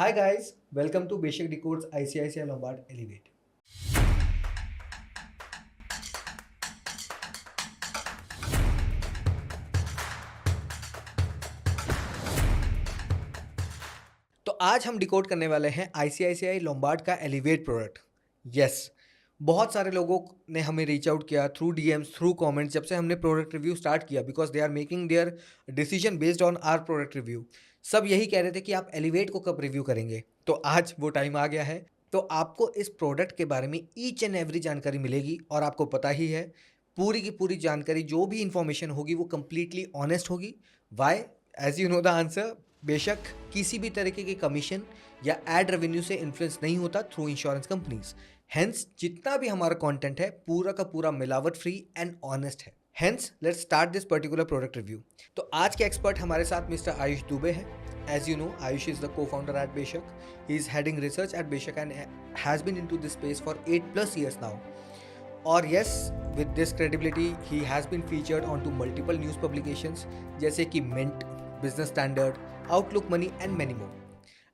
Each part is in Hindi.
Hi guys, welcome to Basic Decodes ICICI Lombard Elevate. तो आज हम डिकोड करने वाले हैं ICICI लोम्बार्ड का एलिवेट प्रोडक्ट। यस, बहुत सारे लोगों ने हमें रीच आउट किया थ्रू डीएम्स, थ्रू कमेंट्स जब से हमने प्रोडक्ट रिव्यू स्टार्ट किया, because they are making their decision based on our product review. सब यही कह रहे थे कि आप एलिवेट को कब रिव्यू करेंगे, तो आज वो टाइम आ गया है। तो आपको इस प्रोडक्ट के बारे में ईच एंड एवरी जानकारी मिलेगी और आपको पता ही है पूरी की पूरी जानकारी, जो भी इंफॉर्मेशन होगी वो completely honest why. As? You know no द आंसर, बेशक किसी भी तरीके की कमीशन या एड रेवेन्यू से इन्फ्लुएंस नहीं होता थ्रू इंश्योरेंस कंपनीज। हेंस जितना भी हमारा कंटेंट है पूरा का पूरा मिलावट फ्री एंड ऑनेस्ट है। Hence let's start this particular product review. तो आज के एक्सपर्ट हमारे साथ मिस्टर आयुष दुबे है। As you know, Ayush is the co-founder at Beshak. He is heading research at Beshak and has been into this space for 8+ years now. और yes, with this credibility, he has been featured onto multiple news publications जैसे कि Mint, Business Standard, Outlook Money and many more.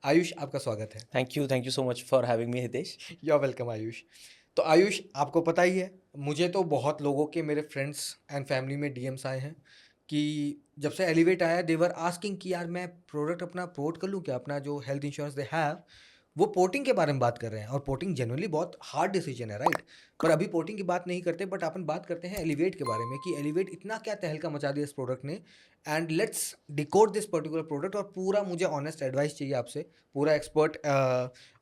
Ayush, आपका स्वागत है। Thank you so much for having me Hitesh. You are welcome Ayush. तो आयुष, आपको पता ही है, मुझे तो बहुत लोगों के, मेरे फ्रेंड्स एंड फैमिली में डीएम्स आए हैं कि जब से एलिवेट आया देवर आस्किंग कि यार मैं प्रोडक्ट अपना पोर्ट कर लूँ क्या, अपना जो हेल्थ इंश्योरेंस दे हैव। वो पोर्टिंग के बारे में बात कर रहे हैं और पोर्टिंग जनरली बहुत हार्ड डिसीजन है, राइट? पर अभी पोर्टिंग की बात नहीं करते, बट अपन बात करते हैं एलिवेट के बारे में कि एलिवेट इतना क्या तहलका मचा दिया इस प्रोडक्ट ने। And let's decode this particular product. और पूरा मुझे ऑनेस्ट एडवाइस चाहिए आपसे, पूरा expert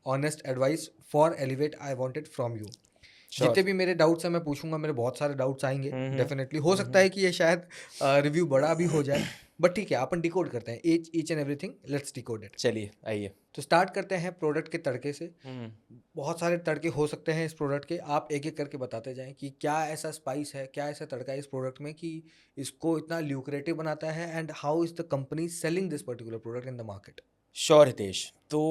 honest advice for elevate I wanted from you. जितने भी मेरे डाउट्स हैं मैं पूछूंगा, मेरे बहुत सारे डाउट्स आएंगे डेफिनेटली। हो सकता है कि ये शायद रिव्यू बड़ा भी हो जाए, बट ठीक है, अपन डिकोड करते हैं each and everything. Let's decode it. चलिए आइए। तो स्टार्ट करते हैं प्रोडक्ट के तड़के से। बहुत सारे तड़के हो सकते हैं इस प्रोडक्ट के, आप एक एक करके बताते जाएं कि क्या ऐसा स्पाइस है, क्या ऐसा तड़का है इस प्रोडक्ट में कि इसको इतना ल्यूक्रेटिव बनाता है, and how is the company selling this particular product in the market. Sure Hitesh. तो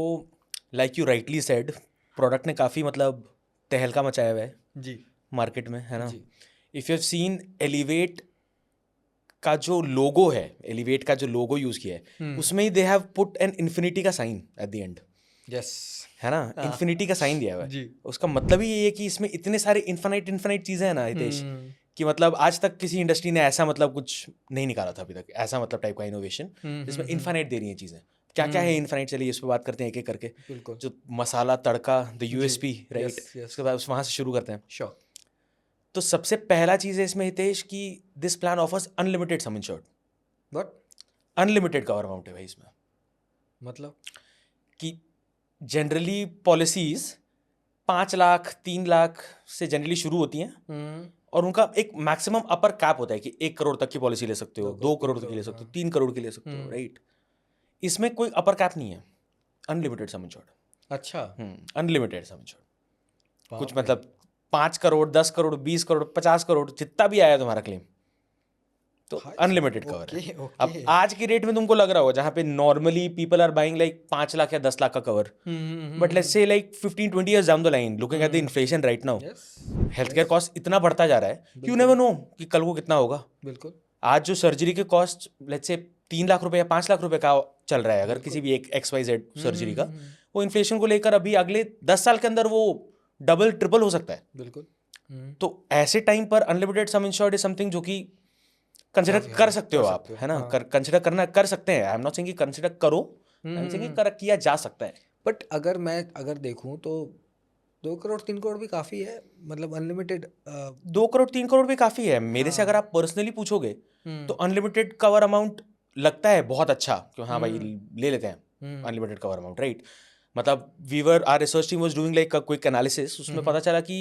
like you rightly said, product ने काफ़ी मतलब तहलका मचाया हुआ है जी मार्केट में, है ना। जी। If you have seen Elevate का जो लोगो है, एलिवेट का जो लोगो यूज़ किया है, उसमें ही they have put an infinity का sign at the end. Yes, है ना, इन्फिनिटी का साइन दिया हुआ है जी। उसका मतलब ही ये है कि इसमें इतने सारे इन्फिनाइट चीज़ें हैं ना हितेश, कि मतलब आज तक किसी इंडस्ट्री ने ऐसा मतलब कुछ नहीं निकाला था अभी तक, ऐसा मतलब टाइप का इनोवेशन जिसमें इन्फिनाइट दे रही हैं चीज़ें। क्या क्या है इन्फिनाइट, चलिए इस पर बात करते हैं एक एक करके। बिल्कुल। जो मसाला तड़का, the USP, right, yes, yes. उसके बाद वहाँ से शुरू करते हैं। श्योर। तो सबसे पहला चीज़ है इसमें हितेश कि this plan offers unlimited sum insured. What? Unlimited cover amount है भाई इसमें। मतलब कि जनरली पॉलिसीज 5 लाख 3 लाख से जनरली शुरू होती हैं और उनका एक मैक्सिमम अपर कैप होता है कि 1 करोड़ तक की पॉलिसी ले सकते हो, 2 करोड़ की ले सकते हो, 3 करोड़ की ले सकते हो, राइट। इसमें कोई अपर कैप नहीं है, अनलिमिटेड सम इंश्योर्ड। अच्छा। Unlimited sum insured. कुछ मतलब 5 करोड़ 10 करोड़ 20 करोड़ 50 करोड़ जितना भी आया तुम्हारा क्लेम, तो अनलिमिटेड कवर है। अब आज की रेट में तुमको लग रहा होगा जहाँ पे normally people are buying like 5 lakh या 10 लाख का cover, but let's say like 15-20 years down the line, looking at the inflation right now, health care cost इतना बढ़ता जा रहा है, यू नेवर नो कि कल को कितना होगा। बिल्कुल। आज जो सर्जरी के कॉस्ट लेट्स से 3 लाख रुपए या 5 लाख रुपए का चल रहा है अगर किसी भी एक XYZ सर्जरी का, वो इन्फ्लेशन को लेकर अभी अगले 10 साल के अंदर वो डबल ट्रिपल हो सकता है। बिल्कुल। तो ऐसे टाइम पर unlimited sum insured is something जो कि कंसिडर कर सकते हो आप, है ना। कंसिडर करना कर सकते हैं। आई एम नॉट सेइंग कि कंसिडर करो, आई एम सेइंग कि किया जा सकता है। बट अगर देखूं तो 2 करोड़ 3 करोड़ भी काफ़ी है, मतलब अनलिमिटेड। 2 करोड़ 3 करोड़ भी काफ़ी है मेरे से अगर आप पर्सनली पूछोगे तो अनलिमिटेड कवर अमाउंट लगता है बहुत अच्छा कि हाँ भाई ले लेते हैं अनलिमिटेड कवर अमाउंट, राइट। मतलब our research team was doing like quick analysis, उसमें पता चला कि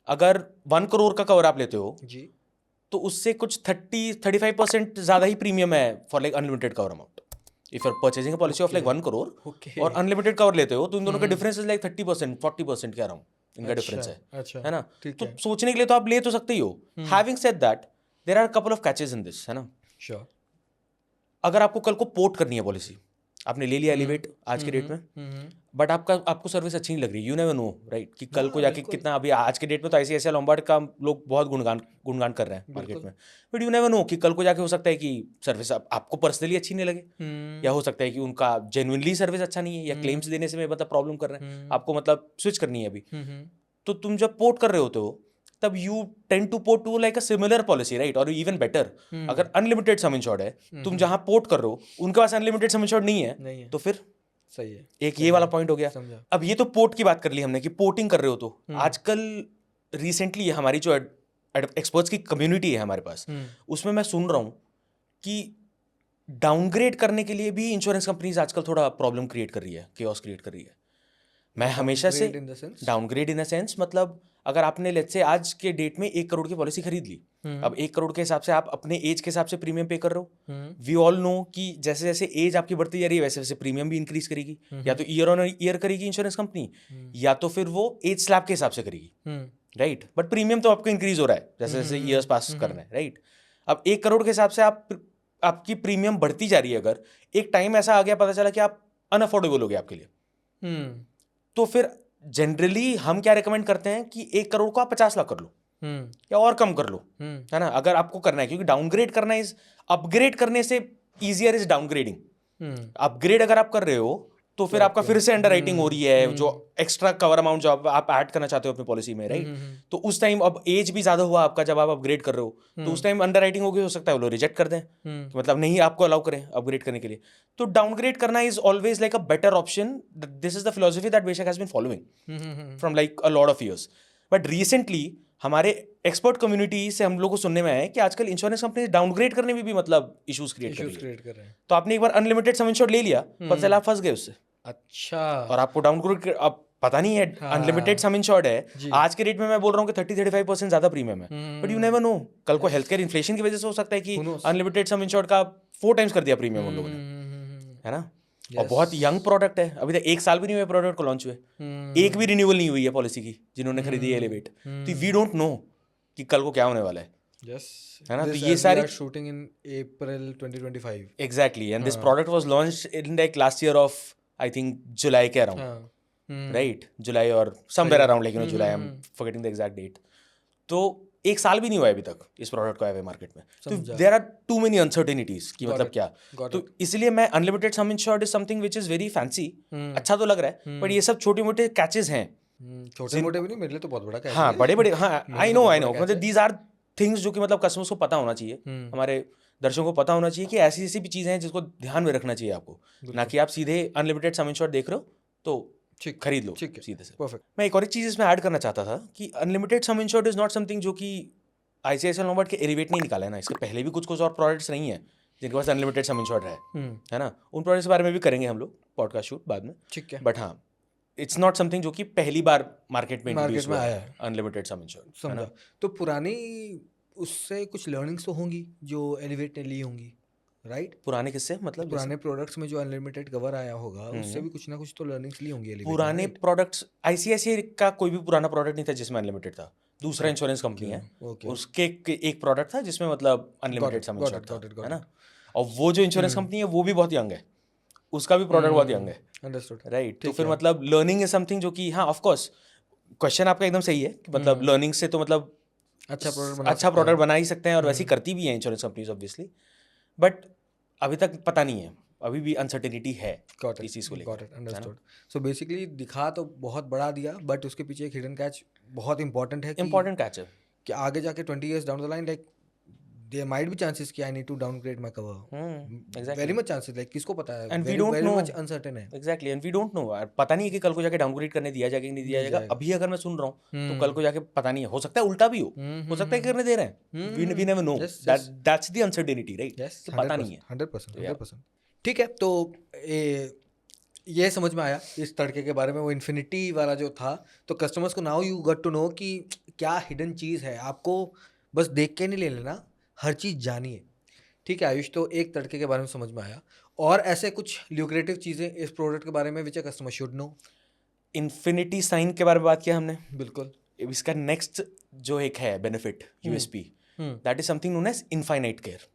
अगर 1 करोड़ का कवर आप लेते हो जी, तो उससे कुछ 30-35% ज़्यादा ही प्रीमियम है for like unlimited cover amount. If you are purchasing a policy of like 1 crore और अनलिमिटेड कवर लेते हो तो इन दोनों का डिफरेंस इज लाइक 30%-40% के अराउंड इनका डिफरेंस है। अच्छा, है ना। तो सोचने के लिए तो आप ले तो सकते ही हो। Having said that, there are couple of catches in this, है ना। श्योर। अगर आपको कल को पोर्ट करनी है पॉलिसी, आपने ले लिया एलिवेट आज के डेट में, बट आपको सर्विस अच्छी नहीं लग रही, यू नेवर नो राइट, कि कल को जाके कितना, अभी आज के डेट में तो ICICI लोम्बार्ड का लोग बहुत गुणगान कर रहे हैं मार्केट में, बट यू नेवर नो कि कल को जाके हो सकता है कि सर्विस आपको पर्सनली अच्छी नहीं लगे, या हो सकता है कि उनका जेन्युइनली सर्विस अच्छा नहीं है, या क्लेम्स देने से में मतलब प्रॉब्लम कर रहे हैं, आपको मतलब स्विच करनी है अभी, तो तुम जब पोर्ट कर रहे होते हो तब you tend to port to like a similar policy right, और इवन बेटर, अगर अनलिमिटेड सम इंश्योर्ड है, तुम जहां पोर्ट कर रहे हो उनके पास अनलिमिटेड सम इंश्योर्ड नहीं है, तो फिर सही है, एक ये वाला पॉइंट हो गया। अब ये तो पोर्ट की बात कर ली हमने कि पोर्टिंग कर रहे हो, तो आजकल रिसेंटली हमारी जो एक्सपर्ट्स की कम्युनिटी है हमारे पास, उसमें मैं सुन रहा हूँ कि डाउनग्रेड करने के लिए भी इंश्योरेंस कंपनीज आजकल थोड़ा प्रॉब्लम क्रिएट कर रही है, केओस क्रिएट कर रही है। मैं हमेशा से डाउनग्रेड इन द सेंस, मतलब अगर आपने लेट्स से आज के डेट में 1 करोड़ की पॉलिसी खरीद ली, अब 1 करोड़ के हिसाब से आप अपने एज के हिसाब से प्रीमियम पे कर रहे हो, वी ऑल नो कि जैसे जैसे एज आपकी बढ़ती जा रही है वैसे वैसे प्रीमियम भी इंक्रीज करेगी, या तो ईयर ऑन ईयर करेगी इंश्योरेंस कंपनी, या तो फिर वो एज स्लैब के हिसाब से करेगी, राइट, बट प्रीमियम तो आपको इंक्रीज हो रहा है जैसे जैसे ईयर्स पास कर रहे हैं, राइट। अब 1 करोड़ के हिसाब से आपकी प्रीमियम बढ़ती जा रही है, अगर एक टाइम ऐसा आ गया पता चला कि आप अनअफोर्डेबल हो गए आपके लिए, तो फिर जनरली हम क्या रेकमेंड करते हैं कि 1 करोड़ को आप 50 लाख कर लो, या और कम कर लो, है ना, अगर आपको करना है, क्योंकि डाउनग्रेड करना इज, अपग्रेड करने से ईजियर इज डाउनग्रेडिंग। अपग्रेड अगर आप कर रहे हो तो फिर आपका फिर से अंडरराइटिंग हो रही है, जो एक्स्ट्रा कवर अमाउंट जो आप ऐड करना चाहते हो अपनी पॉलिसी में, राइट, तो उस टाइम अब एज भी ज्यादा हुआ आपका जब आप अपग्रेड कर रहे हो, तो उस टाइम अंडरराइटिंग होगी, हो सकता है वो लोग रिजेक्ट कर दें, मतलब नहीं आपको अलाउ करें अपग्रेड करने के लिए। तो डाउनग्रेड करना is always like a better option, this is the philosophy that Beshak has been following from like a lot of years, but recently हमारे एक्सपर्ट कम्युनिटी से हम लोग को सुनने में आया है कि आजकल इंश्योरेंस कंपनी डाउनग्रेड करने में भी मतलब इश्यूज क्रिएट कर रहे हैं। तो आपने एक बार अनलिमिटेड सम इंश्योर्ड ले लिया, पर चला आप फंस गए उससे, अच्छा, और आपको डाउनग्रेड अब पता नहीं है, अनलिमिटेड सम इंश्योर्ड है, आज के रेट में मैं बोल रहा हूँ कि 30-35% ज्यादा प्रीमियम है, बट यू नेवर नो, कल को हेल्थ केयर इन्फ्लेशन की वजह से हो सकता है कि अनलिमिटेड सम इंश्योर्ड का 4 टाइम्स कर दिया प्रीमियम उन लोगों ने, है ना, और बहुत यंग प्रोडक्ट है, अभी तक 1 साल भी नहीं हुआ प्रोडक्ट को लॉन्च हुए, एक भी रिन्यूअल नहीं हुई है पॉलिसी की जिन्होंने खरीदी है एलिवेट, तो वी डोंट नो कि कल को क्या होने वाला है, है ना, तो ये सारी shooting in April 2025 exactly, and this product was launched in like last year of I think July के अराउंड, राइट, जुलाई और समवेयर अराउंड, लेकिन July, I am forgetting the exact date, तो 1 साल भी नहीं हुआ है अभी तक इस प्रोडक्ट को आए हुए मार्केट में, तो there are too many uncertainties कि मतलब क्या, तो इसलिए मैं unlimited sum insured is something which is very fancy, अच्छा तो लग रहा है, बट ये सब छोटे मोटे कैचेस हैं, छोटे मोटे भी नहीं, मेरे लिए तो बहुत बड़ा कैच है, हाँ बड़े बड़े, हाँ आई नो मतलब दीज आर थिंग्स जो कि मतलब कस्टमर्स को पता होना चाहिए, हमारे दर्शकों को पता होना चाहिए कि ऐसी ऐसी भी चीजें हैं जिसको ध्यान में रखना चाहिए आपको, ना कि आप सीधे अनलिमिटेड सम इंश्योर्ड देख रहे हो तो खरीद लो सीधे से। परफेक्ट। मैं एक और चीज इसमें ऐड करना चाहता था कि unlimited sum insured is not something जो कि ICICI लोम्बार्ड के एलिवेट नहीं निकाला है ना, इसके पहले भी कुछ और प्रोडक्ट्स नहीं है जिनके पास अनलिमिटेड सम इंश्योर्ड है ना, उन प्रोडक्ट्स के बारे में भी करेंगे हम लोग पॉडकास्ट शूट बाद में, ठीक है, बट हाँ इट्स नॉट समथिंग जो कि पहली बार मार्केट में आया है अनलिमिटेड सम इंश्योर्ड, समझा। तो पुरानी उससे कुछ लर्निंग्स तो होंगी जो एलिवेट ने ली होंगी, राइट, पुराने किससे मतलब पुराने प्रोडक्ट्स में जो अनलिमिटेड कवर आया होगा उससे भी कुछ ना कुछ तो लर्निंग्स ली होंगी एलिवेट। पुराने प्रोडक्ट्स ICICI का कोई भी पुराना प्रोडक्ट नहीं था जिसमें अनलिमिटेड था, दूसरा इंश्योरेंस कंपनी है, उसके एक प्रोडक्ट था जिसमें मतलब अनलिमिटेड सम इंश्योर्ड था, है ना, और वो जो इंश्योरेंस कंपनी है वो भी बहुत यंग है, उसका भी प्रोडक्ट बहुत यंग है, अंडरस्टूड, राइट, तो फिर मतलब लर्निंग इज समथिंग जो कि हाँ ऑफ कोर्स क्वेश्चन आपका एकदम सही है कि मतलब लर्निंग से तो मतलब अच्छा प्रोडक्ट बना ही सकते हैं, और वैसे करती भी है इंश्योरेंस कंपनीज ऑब्वियसली, बट अभी तक पता नहीं है, अभी भी अनसर्टेनिटी है इस चीज को लेकर, अंडरस्टूड। सो बेसिकली दिखा तो बहुत बड़ा दिया, बट उसके पीछे एक हिडन कैच बहुत इंपॉर्टेंट है, इंपॉर्टेंट कैच है कि आगे जाके 20 years down the line like there might be chances कि I need to downgrade my cover, very much chances, like किसको पता है, and we don't know, much uncertain है, exactly, and we don't know, पता नहीं है कि कल को जाके डाउनग्रेड करने दिया जाएगा कि नहीं दिया जाएगा, अभी अगर मैं सुन रहा हूँ तो कल को जाके पता नहीं है, हो सकता है उल्टा भी हो सकता है करने दे रहे हैं, we never know, that's the uncertainty, right, पता नहीं है 100%। ठीक है, तो ये समझ में आया इस तड़के के बारे में, वो इन्फिनिटी वाला जो था, तो कस्टमर्स को now you got to know कि क्या हिडन चीज़ है, आपको बस देख के नहीं ले लेना, हर चीज़ जानिए। ठीक है आयुष, तो एक तड़के के बारे में समझ में आया, और ऐसे कुछ ल्यूक्रेटिव चीज़ें इस प्रोडक्ट के बारे में which customer should know. Infinity sign के बारे में बात किया हमने, बिल्कुल, इसका नेक्स्ट जो एक है benefit USP, that is something known as infinite care.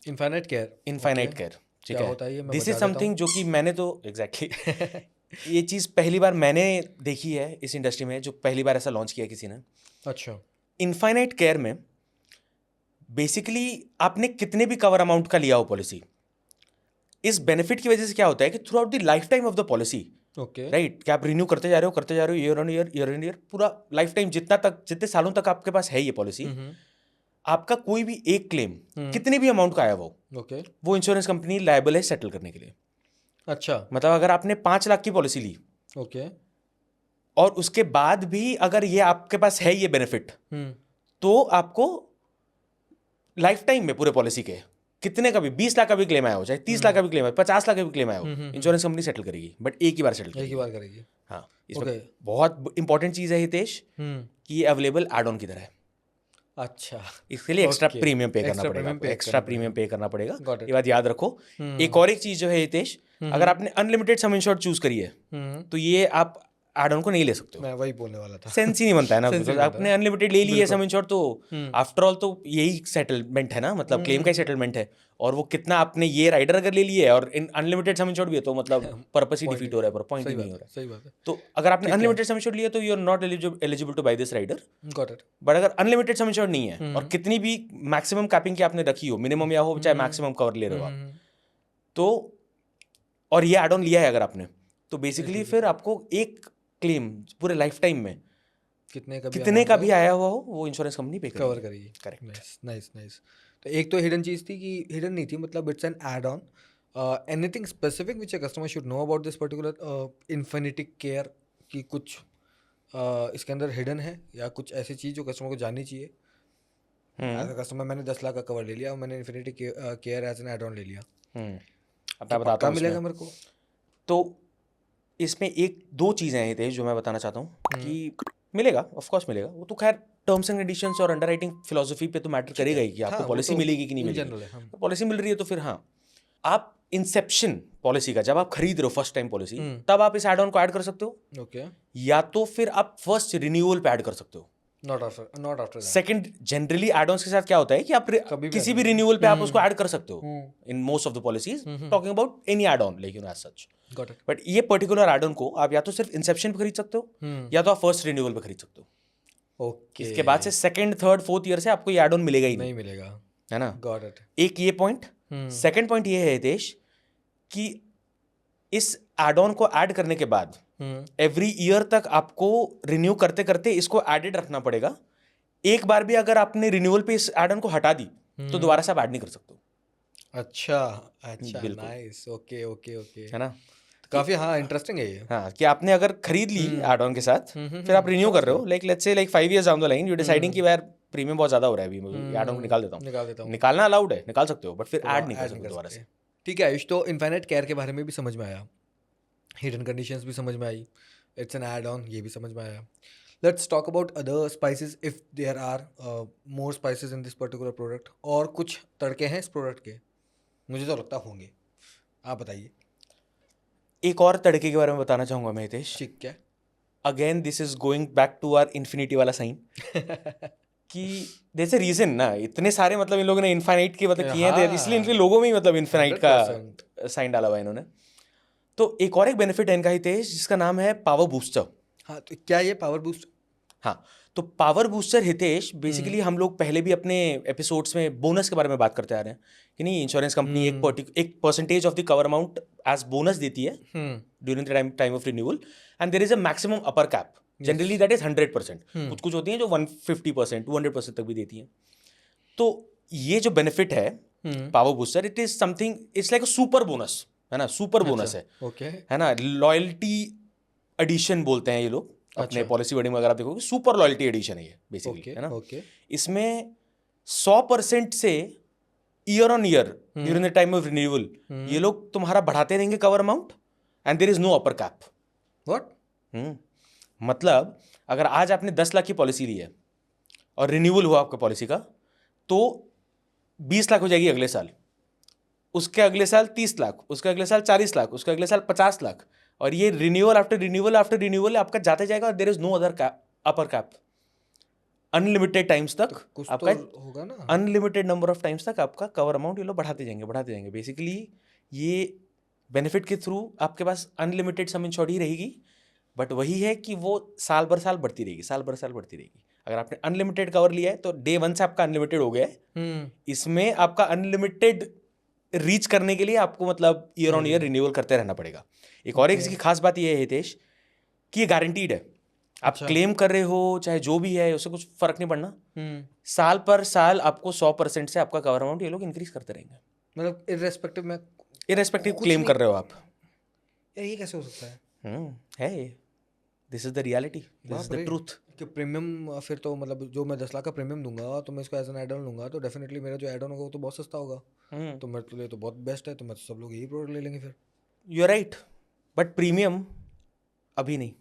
Infinite care, infinite care ठीक क्या है, होता है ये मैं दिस बता इज देता हूँ। समथिंग जो कि मैंने तो एग्जैक्टली ये चीज़ पहली बार मैंने देखी है इस इंडस्ट्री में, जो पहली बार ऐसा लॉन्च किया किसी ने। अच्छा इनफाइनाइट केयर में बेसिकली आपने कितने भी कवर अमाउंट का लिया हो पॉलिसी, इस बेनिफिट की वजह से क्या होता है कि through out the life time of the policy, okay right, कि आप रिन्यू करते जा रहे हो ईयर ऑन ईयर, पूरा लाइफ टाइम जितने सालों तक आपके पास है ये पॉलिसी, आपका कोई भी एक क्लेम कितने भी अमाउंट का आया ओके वो इंश्योरेंस कंपनी लायबल है सेटल करने के लिए। अच्छा मतलब अगर आपने 5 लाख की पॉलिसी ली ओके और उसके बाद भी अगर ये आपके पास है ये बेनिफिट, तो आपको लाइफ टाइम में पूरे पॉलिसी के कितने का भी 20 लाख का भी क्लेम आया हो, चाहे 30 लाख का भी क्लेम आया, 50 लाख का भी क्लेम आया हो, इंश्योरेंस कंपनी सेटल करेगी, बट एक ही बार सेटल एक ही करेगी। बार करेगी। हाँ, इसमें बहुत इंपॉर्टेंट चीज है हितेश कि ये अवेलेबल एड ऑन की तरह है। अच्छा इसके लिए एक्स्ट्रा Okay. प्रीमियम पे करना Extra पड़ेगा, premium pay एक्स्ट्रा करना प्रीमियम पे करना पड़ेगा। Got it. ये बात याद रखो। एक और एक चीज जो है हितेश, अगर आपने अनलिमिटेड सम इंश्योर्ड चूज करी है तो ये आप एड ऑन को नहीं ले सकते हो। मैं वही बोलने वाला था। सेंस ही नहीं बनता है ना, Sense ही बिकॉज नहीं बनता आपने है। अनलिमिटेड ले ली है बिल्कुल। सम इंश्योर्ड, तो आफ्टर ऑल तो यही सेटलमेंट है ना, मतलब क्लेम का ही सेटलमेंट है। और वो कितना आपने ये राइडर अगर ले ली है और अनलिमिटेड सम इंश्योर्ड भी है, तो मतलब पर्पस ही Point डिफीट ही हो रहा है, पॉइंट ही सही नहीं बात हो है, रहा है। सही बात है। तो अगर आपने ठीक है। अनलिमिटेड सम इंश्योर्ड लिया तो you are not eligible to buy this rider. Got it. But अगर अनलिमिटेड सम इंश्योर्ड नहीं है और कितनी भी मैक्सिमम कैपिंग की आपने रखी हो, मिनिमम या हो चाहे मैक्सिमम कवर ले रहे हो आप, तो और ये एड ऑन लिया है अगर आपने, तो बेसिकली फिर आपको एक क्लेम पूरे लाइफ टाइम में कितने का भी आया हुआ हो वो इंश्योरेंस कंपनी पे कवर करेगी। करेक्ट। Nice nice nice. तो एक तो हिडन चीज़ थी, कि हिडन नहीं थी, मतलब it's an add on. Anything specific which a customer should know about this particular infinity care, की कुछ इसके अंदर हिडन है, या कुछ ऐसी चीज़ जो कस्टमर को जाननी चाहिए? एज अ कस्टमर मैंने 10 लाख का कवर ले लिया और मैंने infinity care as an add on ले लिया, अब क्या मैं बताता पक्का हूँ मिलेगा इसमें। मेरे को? तो इसमें एक दो चीज़ें हैं हितेश जो मैं बताना चाहता हूँ कि मिलेगा, ऑफ कोर्स मिलेगा। वो तो खैर टर्म्स एंड कंडीशंस और अंडरराइटिंग फिलोसफी पे तो मैटर करेगा ही कि आपको वो पॉलिसी तो मिलेगी कि नहीं in मिलेगी। general है, हाँ। पॉलिसी मिल रही है तो फिर हाँ, आप इंसेप्शन पॉलिसी का जब आप खरीद रहे हो फर्स्ट टाइम पॉलिसी, तब आप इस एड ऑन को ऐड कर सकते हो, ओके। या तो फिर आप फर्स्ट रिन्यूअल पे ऐड कर सकते हो। Not after that. Second, generally add ons के साथ क्या होता है कि आप कभी भी किसी add भी कर रिन्यूअल पे आप उसको ऐड कर सकते हो in most of the policies, talking about any add on, लेकिन as such. Got it. But ये पर्टिकुलर एड ऑन को आप या तो सिर्फ इंसेप्शन पे खरीद सकते हो या तो आप फर्स्ट रिन्यूअल पे खरीद सकते हो। ओके। इसके बाद से सेकंड थर्ड फोर्थ ईयर से आपको ये एड ऑन मिलेगा ही नहीं नहीं, मिलेगा। है ना। Got it. एक ये पॉइंट। सेकंड पॉइंट ये है हितेश कि इस एड ऑन को ऐड करने के बाद एवरी ईयर तक आपको रिन्यू करते करते इसको एडेड रखना पड़ेगा। एक बार भी अगर आपने रिन्यूअल पे इस एड ऑन को हटा दी तो दोबारा से आप ऐड नहीं कर सकते हो। अच्छा अच्छा, बिल्कुल। नाइस। ओके ओके ओके, है ना। काफी हाँ इंटरेस्टिंग है ये। हाँ, कि आपने अगर खरीद ली एड ऑन के साथ, फिर आप रिन्यू कर रहे हो, like let's say like 5 years down the line you deciding कि यार प्रीमियम बहुत ज्यादा हो रहा है, अभी एड ऑन को निकाल देता हूँ। निकालना अलाउड है, निकाल सकते हो, बट फिर ऐड नहीं कर सकते दोबारा से। ठीक है आयुष, तो इन्फिनिट केयर के बारे में भी समझ में आया, हिडन कंडीशंस भी समझ में आई, इट्स एन एड ऑन ये भी समझ में आया। Let's talk about other spices, if there are more spices in this particular product. और कुछ तड़के हैं इस प्रोडक्ट के? मुझे तो लगता होंगे, आप बताइए। एक और तड़के के बारे में बताना चाहूंगा मैं हितेश। ठीक है। Again this is going back to our infinity वाला साइन कि देयर इज अ रीजन ना, इतने सारे मतलब इन लोगों ने इनफाइनाइट के मतलब किए हैं, इसलिए इनके लोगों में ही मतलब इनफाइनाइट का साइन डाला हुआ है इन्होंने। तो एक और एक बेनिफिट है इनका हितेश, जिसका नाम है पावर बूस्टर। हाँ, तो क्या ये पावर बूस्ट? हाँ, तो पावर बूस्टर हितेश बेसिकली हम लोग पहले भी अपने एपिसोड्स में बोनस के बारे में बात करते आ रहे हैं कि नहीं, इंश्योरेंस कंपनी एक percentage of the cover amount as bonus देती है during the time of renewal, and there is a maximum upper cap, generally that is 100%। कुछ होती हैं जो 150%, 200% तक भी देती हैं। तो ये जो बेनिफिट है power booster, it is something, it's like a super bonus, है ना, सुपर बोनस है, ओके, है ना। लॉयल्टी एडिशन बोलते हैं ये लोग अपने पॉलिसी वर्डिंग में, अगर आप देखोगे सुपर लॉयल्टी एडिशन है ये बेसिकली, है ना। इसमें 100% से year on year during the time of renewal ये लोग तुम्हारा बढ़ाते रहेंगे cover amount, and there is no upper cap. What? मतलब अगर आज आपने 10 लाख की पॉलिसी ली है और रिन्यूअल हुआ आपका पॉलिसी का, तो 20 लाख हो जाएगी अगले साल, उसके अगले साल 30 लाख, उसके अगले साल 40 लाख, उसके अगले साल 50 लाख, और ये रिन्यूअल आफ्टर रिन्यूअल आपका जाते जाएगा, और there is no other upper cap. Unlimited times तक कुछ आपका तो होगा ना, अनलिमिटेड नंबर ऑफ टाइम्स तक आपका कवर अमाउंट ये लोग बढ़ाते जाएंगे। बेसिकली ये बेनिफिट के थ्रू आपके पास अनलिमिटेड सम इंश्योर्ड ही रहेगी, बट वही है कि वो साल भर साल बढ़ती रहेगी, साल भर साल बढ़ती रहेगी। अगर आपने अनलिमिटेड कवर लिया है तो डे 1 से आपका अनलिमिटेड हो गया है। इसमें आपका अनलिमिटेड रीच करने के लिए आपको मतलब ईयर ऑन ईयर रिन्यूअल करते रहना पड़ेगा। एक और इसकी खास बात ये है हितेश कि ये गारंटीड है। आप क्लेम कर रहे हो चाहे जो भी है, उससे कुछ फर्क नहीं पड़ना। साल पर साल आपको 100% से आपका कवर अमाउंट ये लोग इंक्रीज करते रहेंगे, मतलब इररेस्पेक्टिव क्लेम कर रहे हो आप। यार ये कैसे हो सकता है? है, this is the reality, this is the truth. कि प्रीमियम फिर तो मतलब जो मैं 10 लाख का प्रीमियम दूंगा तो मैं इसको एज एन एड ऑन लूंगा तो डेफिनेटली मेरा जो एड ऑन होगा वो तो बहुत सस्ता होगा। तो मेरे लिए तो बहुत बेस्ट है, तो मैं तो सब लोग यही प्रोडक्ट ले लेंगे फिर। You are right, but premium अभी नहीं।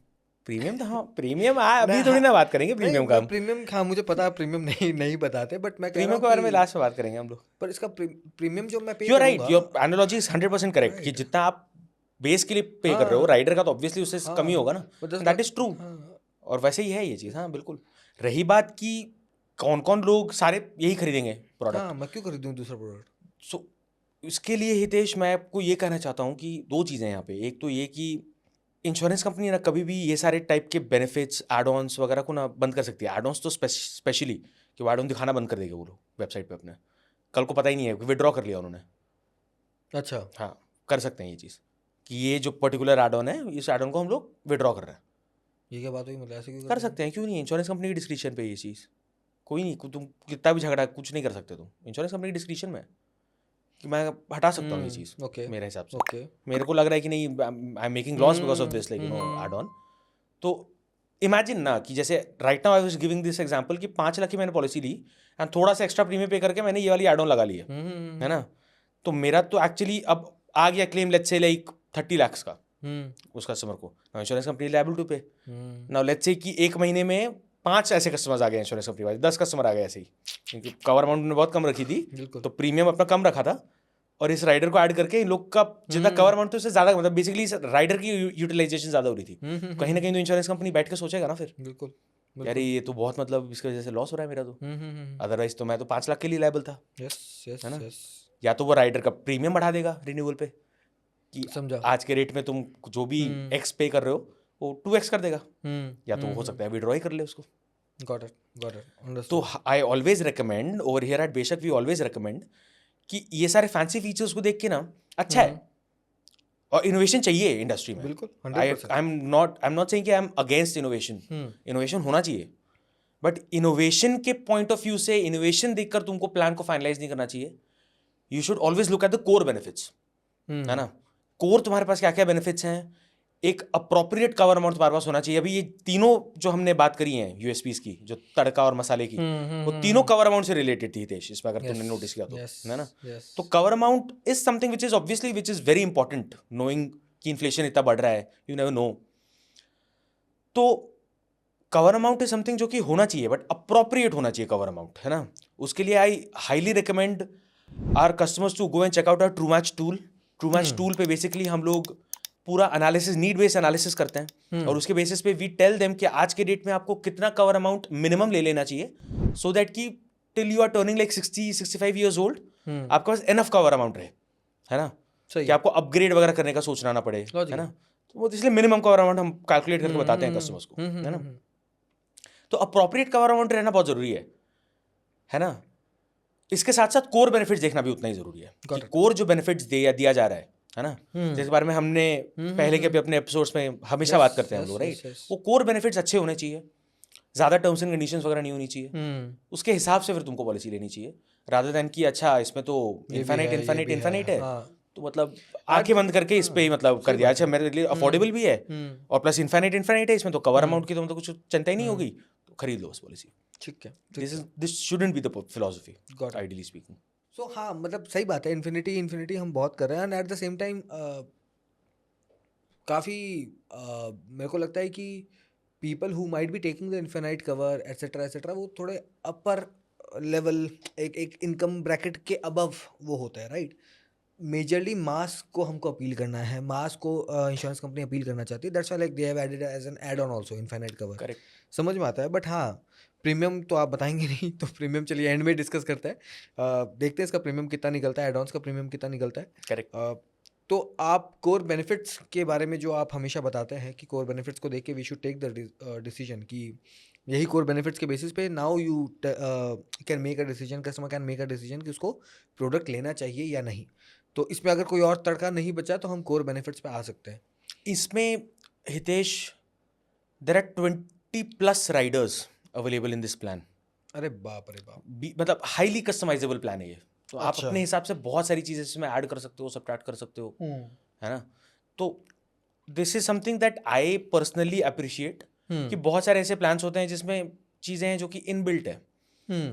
प्रीमियम तो हाँ, प्रीमियम अभी थोड़ी ना बात करेंगे प्रीमियम का। प्रीमियम हाँ मुझे पता है प्रीमियम नहीं बताते, बट मैं प्रीमियम के बारे में लास्ट में बात करेंगे हम लोग। पर इसका प्रीमियम जो मैं pay you are right, your analogy is 100% correct कि जितना आप बेस के लिए पे कर रहे हो राइडर का तो ऑब्वियसली उससे कम ही होगा ना, दैट इज ट्रू। और वैसे ही है ये चीज़, हाँ बिल्कुल। रही बात कि कौन कौन लोग सारे यही खरीदेंगे प्रोडक्ट, हाँ मैं क्यों खरीदूं दूसरा प्रोडक्ट। सो इसके लिए हितेश मैं आपको ये कहना चाहता हूँ कि दो चीज़ें यहाँ पे। एक तो ये कि इंश्योरेंस कंपनी ना कभी भी ये सारे टाइप के बेनिफिट्स एड ऑन्स वगैरह को ना बंद कर सकती है। एड ऑन्स तो स्पेशली कि वो एड ऑन दिखाना बंद कर देगा वो लोग वेबसाइट पे अपने। कल को पता ही नहीं है, विड्रॉ कर लिया उन्होंने। अच्छा हाँ, कर सकते हैं ये चीज़ कि ये जो पर्टिकुलर एड ऑन है, इस एड ऑन को हम लोग विड्रॉ कर रहे हैं। ये क्या बात हुई, मतलब ऐसे क्यों कर सकते हैं, क्यों नहीं। इंश्योरेंस कंपनी की डिस्क्रिप्शन पे ये चीज़ कोई नहीं, तुम कितना भी झगड़ा कुछ नहीं कर सकते तुम, इंश्योरेंस कंपनी की डिस्क्रिप्शन में कि मैं हटा सकता हूँ ये चीज़। ओके मेरे हिसाब से ओके मेरे को लग रहा है कि नहीं, I am making loss because of this, like you know add on. तो इमेजिन ना कि जैसे right now I was giving this example कि 5 लाख की मैंने पॉलिसी ली एंड थोड़ा सा एक्स्ट्रा प्रीमियम पे करके मैंने ये वाली एड ऑन लगा ली है ना। तो मेरा तो एक्चुअली अब आ गया claim let's say like 30 lakh का उस कस्टमर को। Now insurance company liable to pay. Now let's say कि एक महीने में 5 ऐसे कस्टमर्स आ गए इंश्योरेंस कंपनी वाले, 10 कस्टमर आ गए ऐसे ही, क्योंकि कवर अमाउंट ने बहुत कम रखी थी तो प्रीमियम अपना कम रखा था, और इस राइडर को ऐड करके इन लोग का जितना कवर अमाउंट था उससे ज़्यादा, मतलब बेसिकली राइडर की यूटिलाइजेशन ज़्यादा हो रही थी। कहीं ना कहीं तो इंश्योरेंस कंपनी बैठ के सोचेगा ना फिर, बिल्कुल यार ये तो बहुत मतलब इसकी वजह से लॉस हो रहा है मेरा तो, अदरवाइज तो मैं तो 5 लाख के लिए लायबल था, है ना। या तो वो राइडर का प्रीमियम बढ़ा देगा रिन्यूअल पे कि समझा, आज के रेट में तुम जो भी एक्स पे कर रहे हो वो 2x कर देगा, या तो हो सकता है विड्रॉ ही कर ले उसको। Got it. तो I always recommend over here at Beshak we always recommend कि ये सारे फैंसी फीचर्स को देख के ना अच्छा है, और इनोवेशन चाहिए इंडस्ट्री में। बिल्कुल आई एम नॉट सेइंग कि I am against innovation, innovation होना चाहिए, बट इनोवेशन के पॉइंट ऑफ व्यू से इनोवेशन देखकर तुमको प्लान को फाइनलाइज नहीं करना चाहिए। You should always look at the core benefits, है ना। कोर तुम्हारे पास क्या क्या बेनिफिट्स हैं, एक अप्रोप्रिएट कवर अमाउंट तुम्हारे पास होना चाहिए। अभी ये तीनों जो हमने बात करी है यूएसपीज की, जो तड़का और मसाले की, वो तीनों कवर अमाउंट से रिलेटेड थी हितेश, इसमें अगर तुमने नोटिस किया तो, है ना। तो cover amount is something which is obviously which is very important, knowing कि इन्फ्लेशन इतना बढ़ रहा है, यू नेवर नो। तो कवर अमाउंट इज समथिंग जो कि होना चाहिए, बट अप्रोप्रिएट होना चाहिए कवर अमाउंट, है ना। उसके लिए I highly recommend our customers to go and check out our true match tool. True match tool पे बेसिकली हम लोग पूरा एनालिसिस, नीड बेस्ड एनालिसिस करते हैं, और उसके बेसिस पे वी टेल देम कि आज के डेट में आपको कितना कवर अमाउंट मिनिमम ले लेना चाहिए, सो दैट कि till you are turning like 60-65 years old आपके पास एनफ कवर अमाउंट रहे, है ना, कि आपको अपग्रेड वगैरह करने का सोचना ना पड़े, है ना। तो वो इसलिए मिनिमम कवर अमाउंट हम कैलकुलेट करके बताते हैं कस्टमर्स को, है ना। तो अप्रोप्रिएट कवर अमाउंट रहना बहुत जरूरी है ना। इसके साथ साथ कोर बेनिफिट्स देखना भी उतना ही जरूरी है कि कोर जो बेनिफिट्स दिया जा रहा है ना, जिस बारे में हमने पहले के भी अपने एपिसोड्स में हमेशा बात करते हैं हम लोग, राइट। वो कोर बेनिफिट्स अच्छे होने चाहिए, ज़्यादा टर्म्स एंड कंडीशंस वगैरह नहीं होनी चाहिए, उसके हिसाब से फिर तुमको पॉलिसी लेनी चाहिए, रादर देन कि अच्छा इसमें तो इन्फिनिट है तो मतलब आंखें बंद करके इस पे ही मतलब कर दिया, अच्छा मेरे लिए अफोर्डेबल भी है और प्लस इन्फिनिट है, इसमें तो कवर अमाउंट की तो कुछ चिंता ही नहीं होगी, तो खरीद लो उस पॉलिसी। ठीक है, this shouldn't be the philosophy ideally speaking. So हाँ मतलब सही बात है, इन्फिनिटी हम बहुत कर रहे हैं, and eight the same time काफ़ी मेरे को लगता है कि people who might be taking the infinite cover etcetera वो थोड़े अपर लेवल, एक इनकम ब्रैकेट के अबव वो होता है, राइट। मेजरली मास को हमको अपील करना है, मास को इंश्योरेंस कंपनी अपील करना चाहती है, that's why like they have added as an add on also infinite cover. Correct, समझ में आता है, बट हाँ प्रीमियम तो आप बताएंगे नहीं, तो प्रीमियम चलिए एंड में डिस्कस करते हैं। देखते हैं इसका प्रीमियम कितना निकलता है, एड ऑन्स का प्रीमियम कितना निकलता है। करेक्ट। तो आप कोर बेनिफिट्स के बारे में जो आप हमेशा बताते हैं कि कोर बेनिफिट्स को देख के we should take the decision कि यही कोर बेनिफिट्स के बेसिस पे now you can make a decision, customer can make a decision कि उसको प्रोडक्ट लेना चाहिए या नहीं। तो इसमें अगर कोई और तड़का नहीं बचा तो हम कोर बेनिफिट्स पे आ सकते हैं। इसमें Hitesh there are 20+ riders available in this plan. अरे बाप रे बाप, मतलब हाईली कस्टमाइजेबल प्लान है ये। तो आप अच्छा। अपने हिसाब से बहुत सारी चीजें इसमें ऐड कर सकते हो, सब्ट्रैक्ट कर सकते हो, है ना। तो this is something that I personally appreciate कि बहुत सारे ऐसे प्लान्स होते हैं जिसमें चीजें हैं जो कि इनबिल्ट है।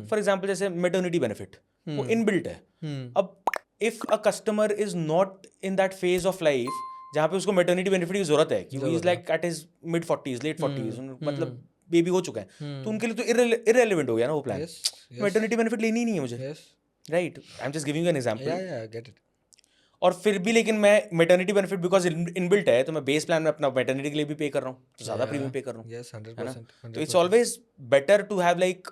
फॉर एग्जाम्पल जैसे मेटर्निटी बेनिफिट, वो इनबिल्ट है। अब if a customer is not in that phase of life जहाँ पे उसको मेटर्निटी बेनिफिट की जरूरत है, कि वो is like at his mid 40s late 40s, मतलब बेबी हो चुका है, तो उनके लिए तो इररिलेवेंट हो गया ना वो प्लान। मेटर्निटी बेनिफिट लेनी ही नहीं है मुझे, right. I am just giving you an example. Get it. और फिर भी लेकिन मैं मेटर्निटी बेनिफिट बिकॉज इनबिल्ट है, तो मैं बेस प्लान में अपना मेटर्निटी के लिए भी पे कर रहा हूँ, तो ज़्यादा प्रीमियम पे कर रहा हूँ, यस, है ना। 100%। तो it's always better to have like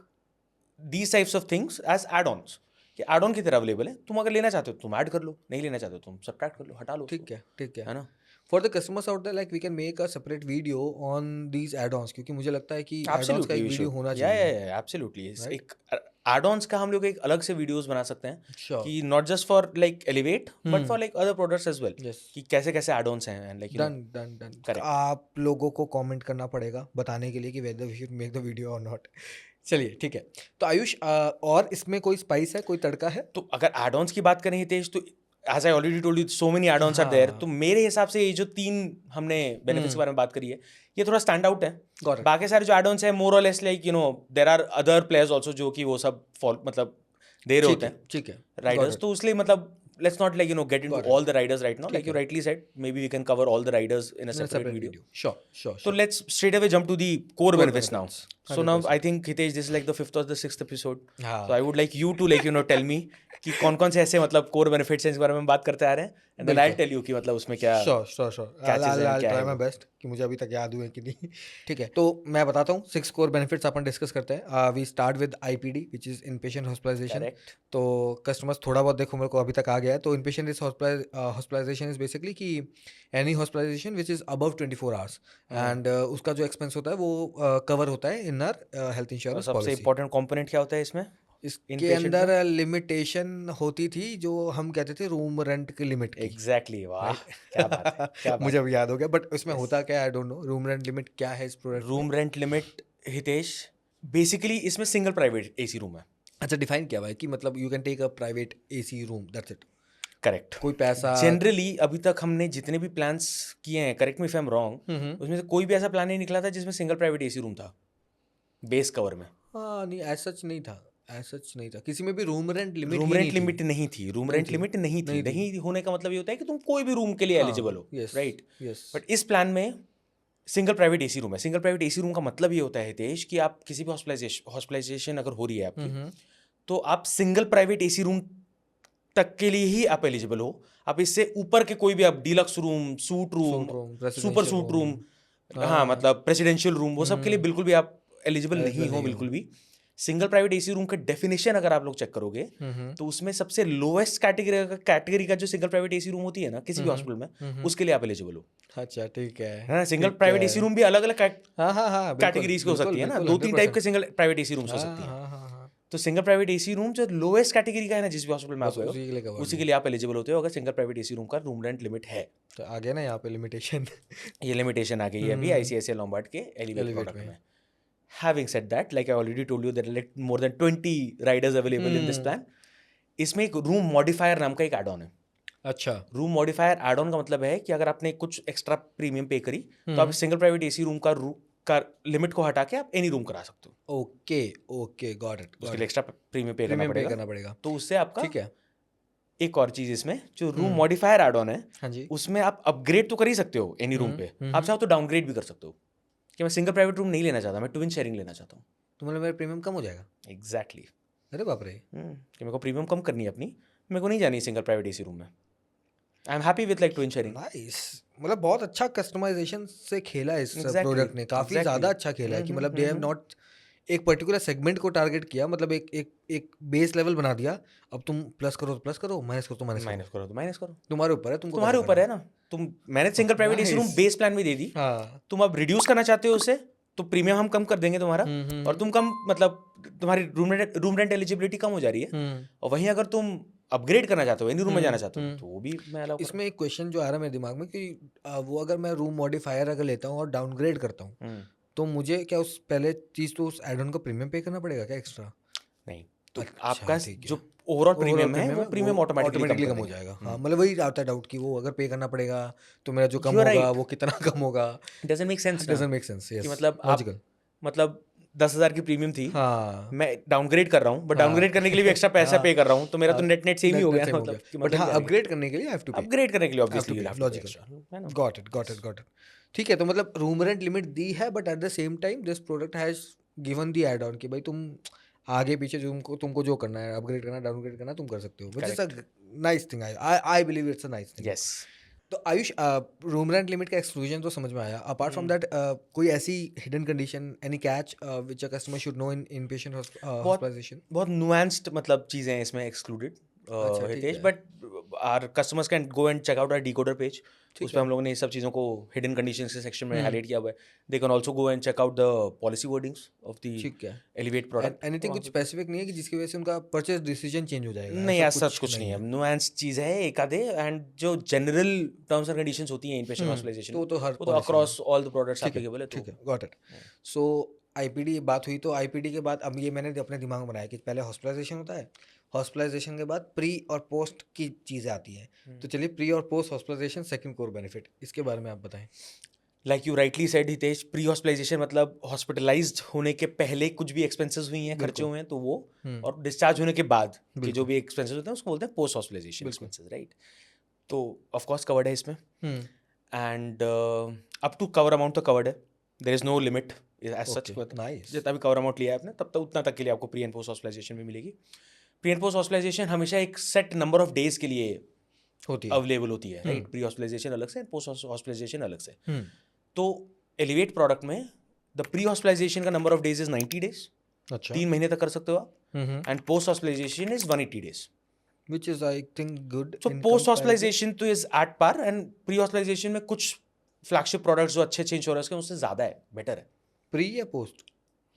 these types of things as add ons, कि एड ऑन की तरह अवेलेबल है। तुम अगर लेना चाहते हो तुम ऐड कर लो, नहीं लेना चाहते हो तुम सब्ट्रैक्ट कर लो, हटा लो, ठीक है, ठीक है ना। For the customers out there, like we can make a separate video on these add ons, क्योंकि मुझे लगता है कि एड-ऑन्स का एक वीडियो होना चाहिए। एब्सोल्युटली। Right? एक एड ऑन्स का हम लोग एक अलग से वीडियोस बना सकते हैं, Sure. कि not just for like Elevate but for like other products as well, Yes. कि कैसे कैसे एड ऑन्स हैं, लाइक डन। करेक्ट। आप लोगों को कमेंट करना पड़ेगा बताने के लिए कि whether we should make the video और नॉट। चलिए ठीक है। तो आयुष, और इसमें कोई स्पाइस है, कोई तड़का है? तो अगर एड ऑन्स की बात करें हितेश, तो as I already told you so many add ons are there. हाँ। तो मेरे हिसाब से ये जो 3 हमने बेनिफिट्स के बारे में बात करी है, ये थोड़ा स्टैंड आउट है। Got it. बाकी सारे जो एड ऑन्स है मोर और less like there are other players also जो कि वो सब मतलब दे रहे होते हैं, ठीक है। राइडर्स। तो उसलिए मतलब let's not like get into Got it. all the riders right now, like you है। rightly said, maybe we can cover all the riders in a separate video. Sure. So let's straight away jump to the core benefits now. benefits, So now 100%. I think Hitesh, this is like the 5th or the 6th episode. हाँ। So I would like you to like tell me कि कौन कौन से ऐसे मतलब core benefits हैं इस बारे में हम बात करते आ रहे हैं, and then I'll tell you कि मतलब उसमें क्या Sure. catches हैं, I'll क्या try है my वो। best कि मुझे अभी तक याद हुए कि नहीं। ठीक है, तो मैं बताता हूँ 6 कोर बेनिफिट्स अपन डिस्कस करते हैं। We start with IPD which is inpatient hospitalization. Correct. तो कस्टमर्स थोड़ा बहुत देखो मेरे को अभी तक आ गया है। तो inpatient is hospitalization is basically कि any hospitalization which is above 24 hours, and उसका जो एक्सपेंस होता है वो कवर होता है इन आवर हेल्थ और इंश्योरेंस सबसे पॉलिसी। important component क्या होता है इसमें? इसके Inpatient अंदर लिमिटेशन होती थी जो हम कहते थे रूम रेंट की लिमिट की। Exactly, वाह क्या बात है, क्या बात मुझे अभी याद हो गया, बट उसमें Yes. होता क्या है I don't know. Room rent limit क्या है इस प्रोडक्ट में? Room rent limit Hitesh, basically इसमें सिंगल प्राइवेट एसी रूम है। अच्छा, डिफाइन क्या हुआ है कि मतलब you can take a private AC room, that's it? Correct. कोई पैसा जनरली अभी तक हमने जितने भी प्लान्स किए हैं, correct me if I am wrong, उसमें से कोई भी ऐसा प्लान नहीं निकला था जिसमें सिंगल प्राइवेट एसी रूम था बेस कवर में। हाँ नहीं, एज सच नहीं था, किसी में भी रूम रेंट लिमिट रूम ही रेंट नहीं लिमिट थी। नहीं थी, रूम रेंट लिमिट नहीं थी। नहीं होने का मतलब ये होता है कि तुम कोई भी रूम के लिए एलिजिबल हो, यस राइट। यस। बट इस प्लान में सिंगल प्राइवेट एसी रूम है। सिंगल प्राइवेट एसी रूम का मतलब ये होता है हितेश कि आप किसी भी हॉस्पिटलाइजेशन अगर हो रही है आपकी, तो आप सिंगल प्राइवेट एसी रूम तक के लिए ही आप एलिजिबल हो। आप इससे ऊपर के कोई भी आप deluxe room, suit room, super suit room, हाँ मतलब प्रेसिडेंशियल रूम, वो सब के लिए बिल्कुल भी आप एलिजिबल नहीं हो बिल्कुल भी। सिंगल प्राइवेट एसी रूम का डेफिनेशन अगर आप लोग चेक करोगे तो उसमें सबसे लोएस्ट कैटेगरी का जो सिंगल प्राइवेट एसी रूम होती है ना किसी भी हॉस्पिटल में, उसके लिए आप एलिजिबल हो। अच्छा ठीक है। हाँ, सिंगल प्राइवेट एसी रूम भी अलग अलग हाँ कैटेगरीज की हो सकती है ना, 2-3 टाइप के सिंगल प्राइवेट एसी रूम्स हो सकती हैं। तो सिंगल प्राइवेट एसी रूम जो लोएस्ट कैटेगरी का है ना जिस भी हॉस्पिटल में आप गए हो, उसी के लिए आप एलिजिबल होते हो अगर सिंगल प्राइवेट एसी रूम का रूम रेंट लिमिट है। तो आ गया ना यहाँ पे लिमिटेशन। ये लिमिटेशन आ गई है अभी आईसीआईसीआई लॉम्बार्ड के एलिवेट प्रोडक्ट में। Having said that, like I already told you, there are like more than 20 riders available in this plan. इसमें एक रूम मॉडिफायर नाम का एक एड ऑन है। अच्छा, रूम मॉडिफायर एड ऑन का मतलब है कि अगर आपने कुछ एक्स्ट्रा प्रीमियम पे करी तो आप सिंगल प्राइवेट एसी रूम का लिमिट को हटा के आप एनी रूम करा सकते हो। Okay got it. उसके लिए एक्स्ट्रा प्रीमियम पे करना पड़ेगा। तो उससे आपका ठीक है। एक और चीज इसमें जो रूम मॉडिफायर एड ऑन है, हाँ जी, उसमें आप अपग्रेड तो कर ही सकते हो एनी रूम पे, आप चाहो तो डाउनग्रेड भी कर सकते हो कि मैं सिंगल प्राइवेट रूम नहीं लेना चाहता, मैं ट्विन शेयरिंग लेना चाहता हूँ। तो मतलब मेरा प्रीमियम कम हो जाएगा? एग्जैक्टली। अरे बाप रे। कि मेरे को प्रीमियम कम करनी है अपनी, मेरे को नहीं जानी सिंगल प्राइवेट एसी रूम में। I am happy with like twin sharing. Nice, मतलब बहुत अच्छा कस्टमाइजेशन से खेला है इस प्रोडक्ट ने, काफी ज्यादा अच्छा खेला है कि मतलब दे हैव नॉट एक पर्टिकुलर सेगमेंट को टारगेट किया, मतलब एक बेस लेवल बना दिया, अब तुम प्लस करो तो प्लस करो, माइनस करो तो माइनस माइनस करो तो माइनस करो, तुम्हारे ऊपर है, तुमको तुम्हारे कैसे ऊपर करना है ना। तुम मैंने single private AC room Nice. Base plan भी दे दी, हाँ तुम अब रिड्यूस करना चाहते हो उसे तो प्रीमियम हम कम कर देंगे तुम्हारा, और तुम कम मतलब तुम्हारी रूम रेंट एलिजिबिलिटी कम हो जा रही है। और वहीं अगर तुम अपग्रेड करना चाहते हो, एनी रूम में जाना चाहते हो, तो वो भी मैं अलाउ कर इसमें एक क्वेश्चन जो आ रहा है मेरे दिमाग में कि वो अगर मैं रूम मॉडिफायर अगर लेता हूँ और डाउनग्रेड करता हूँ, रहा हूँ। तो मुझे क्या उस पहले चीज तो उस एड ऑन का प्रीमियम पे करना पड़ेगा क्या एक्स्ट्रा? नहीं, तो अच्छा, आपका ठीक है। जो ओवरऑल ओवरऑल प्रीमियम है प्रीमियम वो है, प्रीमियम वो ऑटोमेटिकली ऑटोमेटिकली कम कम कर हो देंगे। जाएगा। हाँ मतलब वही आता है डाउट कि वो अगर पे करना पड़ेगा तो मेरा जो कम You are होगा right. वो कितना कम होगा। डजंट मेक सेंस ना डजंट मेक सेंस, कि यस, मतलब आप लॉजिकल। मतलब 10,000 की प्रीमियम थी, हाँ मैं डाउनग्रेड कर रहा हूँ, बट हाँ डाउनग्रेड करने के लिए भी एक्स्ट्रा पैसा हाँ पे कर रहा हूँ, तो मेरा तो हाँ, नेट नेट सेम ही हो गया सेम ना, हो गया, मतलब कि बट मतलब हाँ क्या है, अपग्रेड करने के लिए I have to pay, upgrade करने के लिए have to obviously pay, you have to pay logical. Extra, है ना। Got it got it got it. ठीक है, तो मतलब रूम रेंट लिमिट दी है, but at the same time this product has given the add on कि भाई तुम आगे पीछे जो तुमको जो करना है, अपग्रेड करना, डाउनग्रेड करना, तुम कर सकते हो, which is a nice thing. I believe it's a nice thing. Yes. तो आयुष, रूम रेंट लिमिट का एक्सक्लूजन तो समझ में आया, अपार्ट फ्रॉम दैट कोई ऐसी hidden condition, any catch which a customer should know in patient बहुत हॉस्पिटलाइजेशन? बहुत नुआंस्ड मतलब चीज़ें हैं इसमें एक्सक्लूडेड, अच्छा ठीक हितेश, है, but our customers can go and check out our decoder page, ठीक उस पर है, हम लोगों ने ये सब चीज़ों को हिडन कंडीशंस के सेक्शन में हाईलाइट किया हुआ है। They can also go and check out the policy wordings of the ठीक है। Elevate product. एनीथिंग कुछ स्पेसिफिक नहीं है कि जिसकी वजह से उनका परचेज डिसीजन चेंज हो जाएगा, नहीं, ऐसा ऐसा कुछ नहीं नहीं है, है? नुआंस चीज़ है एक आधे, एंड जो जनरल टर्म्स एंड कंडीशंस होती हैं इन पेशेंट हॉस्पिटलाइजेशन तो में, वो तो हर वो तो पॉलिसी में है। अक्रॉस ऑल द प्रोडक्ट्स ठीक है, एप्लीकेबल है, तो ठीक है, गॉट इट। सो आईपीडी बात हुई, तो आईपीडी के बाद अब ये मैंने अपने दिमाग में बनाया कि पहले हॉस्पिटलाइजेशन होता है, हॉस्पिटलाइजेशन के बाद प्री और पोस्ट की चीज़ें आती हैं। तो चलिए, प्री और post hospitalization second core benefit, इसके बारे में आप बताएं। Like you rightly said Hitesh, pre hospitalization मतलब हॉस्पिटलाइज्ड होने के पहले कुछ भी एक्सपेंसेस हुई हैं, खर्चे हुए हैं, तो वो, और डिस्चार्ज होने के बाद के जो भी एक्सपेंसेस होते हैं उसको बोलते हैं पोस्ट हॉस्पिटलाइजेशन एक्सपेंसेस, राइट। तो ऑफ कोर्स कवर्ड है इसमें, and up to cover amount तो कवर्ड है, there is no limit as such. Nice. जितना भी कवर अमाउंट लिया है आपने तब तक उतना तक के लिए आपको प्री एंड पोस्ट हॉस्पिटलाइजेशन भी मिलेगी। प्री एंड पोस्ट हॉस्पिटलाइजेशन हमेशा एक सेट नंबर ऑफ डेज के लिए होती है। अवेलेबल होती है, राइट। प्री हॉस्पिटलाइजेशन अलग से, पोस्ट हॉस्पिटलाइजेशन अलग से। तो एलिवेट प्रोडक्ट में द प्री हॉस्पिटलाइजेशन का number of days is 90 days, अच्छा। 3 महीने तक कर सकते हो आप, and post hospitalization is 180 days. Which is I think good So in post comparison. hospitalization तो is at par, and pre hospitalization में कुछ फ्लैगशिप प्रोडक्ट्स जो अच्छे इंश्योरेंस के उससे ज़्यादा है, बेटर है। प्री या पोस्ट?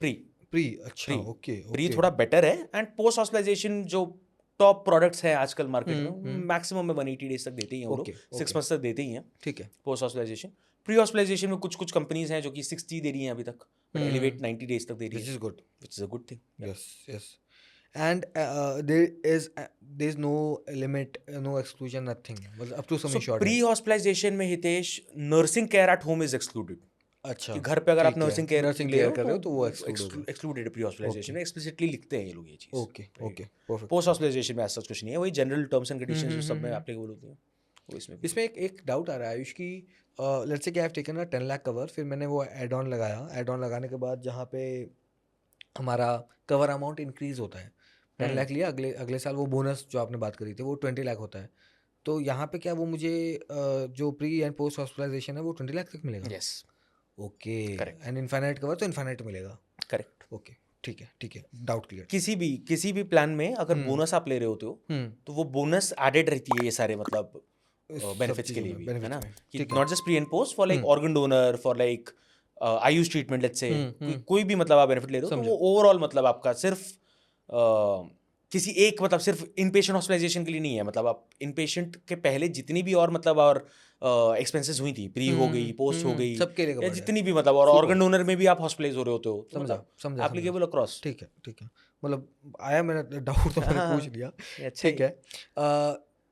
प्री प्री, अच्छा, प्री ओके प्री ओके। थोड़ा बेटर है, एंड पोस्ट हॉस्पिटलाइजेशन जो टॉप प्रोडक्ट्स हैं आजकल मार्केट में, मैक्सिमम में 180 डेज तक देते ही हैं वो लोग, 6 मंथ्स तक देते ही हैं ठीक है। Post hospitalisation. प्री हॉस्पिटलाइजेशन में कुछ कुछ कंपनीज हैं जो कि 60 दे रही हैं अभी तक, बट एलिवेट 90 डेज तक दे रही Which है, is good. Which is a good thing. Yes, yes. And there is no limit, no exclusion, nothing. मतलब up to some so insured pre है। हॉस्पिटलाइजेशन में Hitesh nursing care at home is excluded, अच्छा। कि घर पे अगर आप ठीक है, नर्सिंग केयर नर्सिंग ले केयर रहे कर रहे हो हो तो वो एक्सक्लूड होगा। एक्सक्लूडेड प्री हॉस्पिटलाइजेशन में, एक्सप्लिसिटली लिखते हैं ये लोग ये चीज़। Okay okay, perfect. Post hospitalisation में ऐसा कुछ नहीं है, वही जनरल टर्म्स एंड कंडीशंस जो सब में एप्लीकेबल होती हैं वो इसमें भी। इसमें एक डाउट आ रहा है आयुष की, लेट्स से कि I have taken a 10 lakh cover, फिर मैंने वो एड ऑन लगाया, एड ऑन लगाने के बाद जहाँ पे हमारा कवर अमाउंट इंक्रीज होता है, 10 लाख लिया, अगले अगले साल वो बोनस जो आपने बात करी थी वो 20 लाख होता है, तो यहाँ पे क्या वो मुझे जो प्री एंड पोस्ट हॉस्पिटलाइजेशन है वो 20 लाख तक मिलेगा? Yes, okay. Correct. And infinite cover तो इनफाइनाइट मिलेगा? करेक्ट। ओके, ठीक है, डाउट क्लियर। किसी भी प्लान में अगर बोनस आप ले रहे होते हो तो वो बोनस एडेड रहती है ये सारे मतलब बेनिफिट्स के लिए भी, है ना, कि not just pre and post, for like organ donor, for like Ayush treatment, let's say कोई भी मतलब आप बेनिफिट ले रहे हो, तो वो ओवरऑल मतलब आपका सिर्फ किसी एक मतलब सिर्फ इन पेशेंट हॉस्पिटलाइजेशन के लिए नहीं है, मतलब आप इन पेशेंट के पहले जितनी भी और मतलब और एक्सपेंसेस हुई थी, प्री हो गई, पोस्ट हो गई, सबके लिए या covered है। जितनी भी मतलब, और ऑर्गन डोनर में भी आप हॉस्पिटलाइज हो रहे होते हो, समझा एप्लीकेबल अक्रॉस। ठीक है, मतलब आया मेरा डाउट तो मैंने पूछ लिया। ठीक है,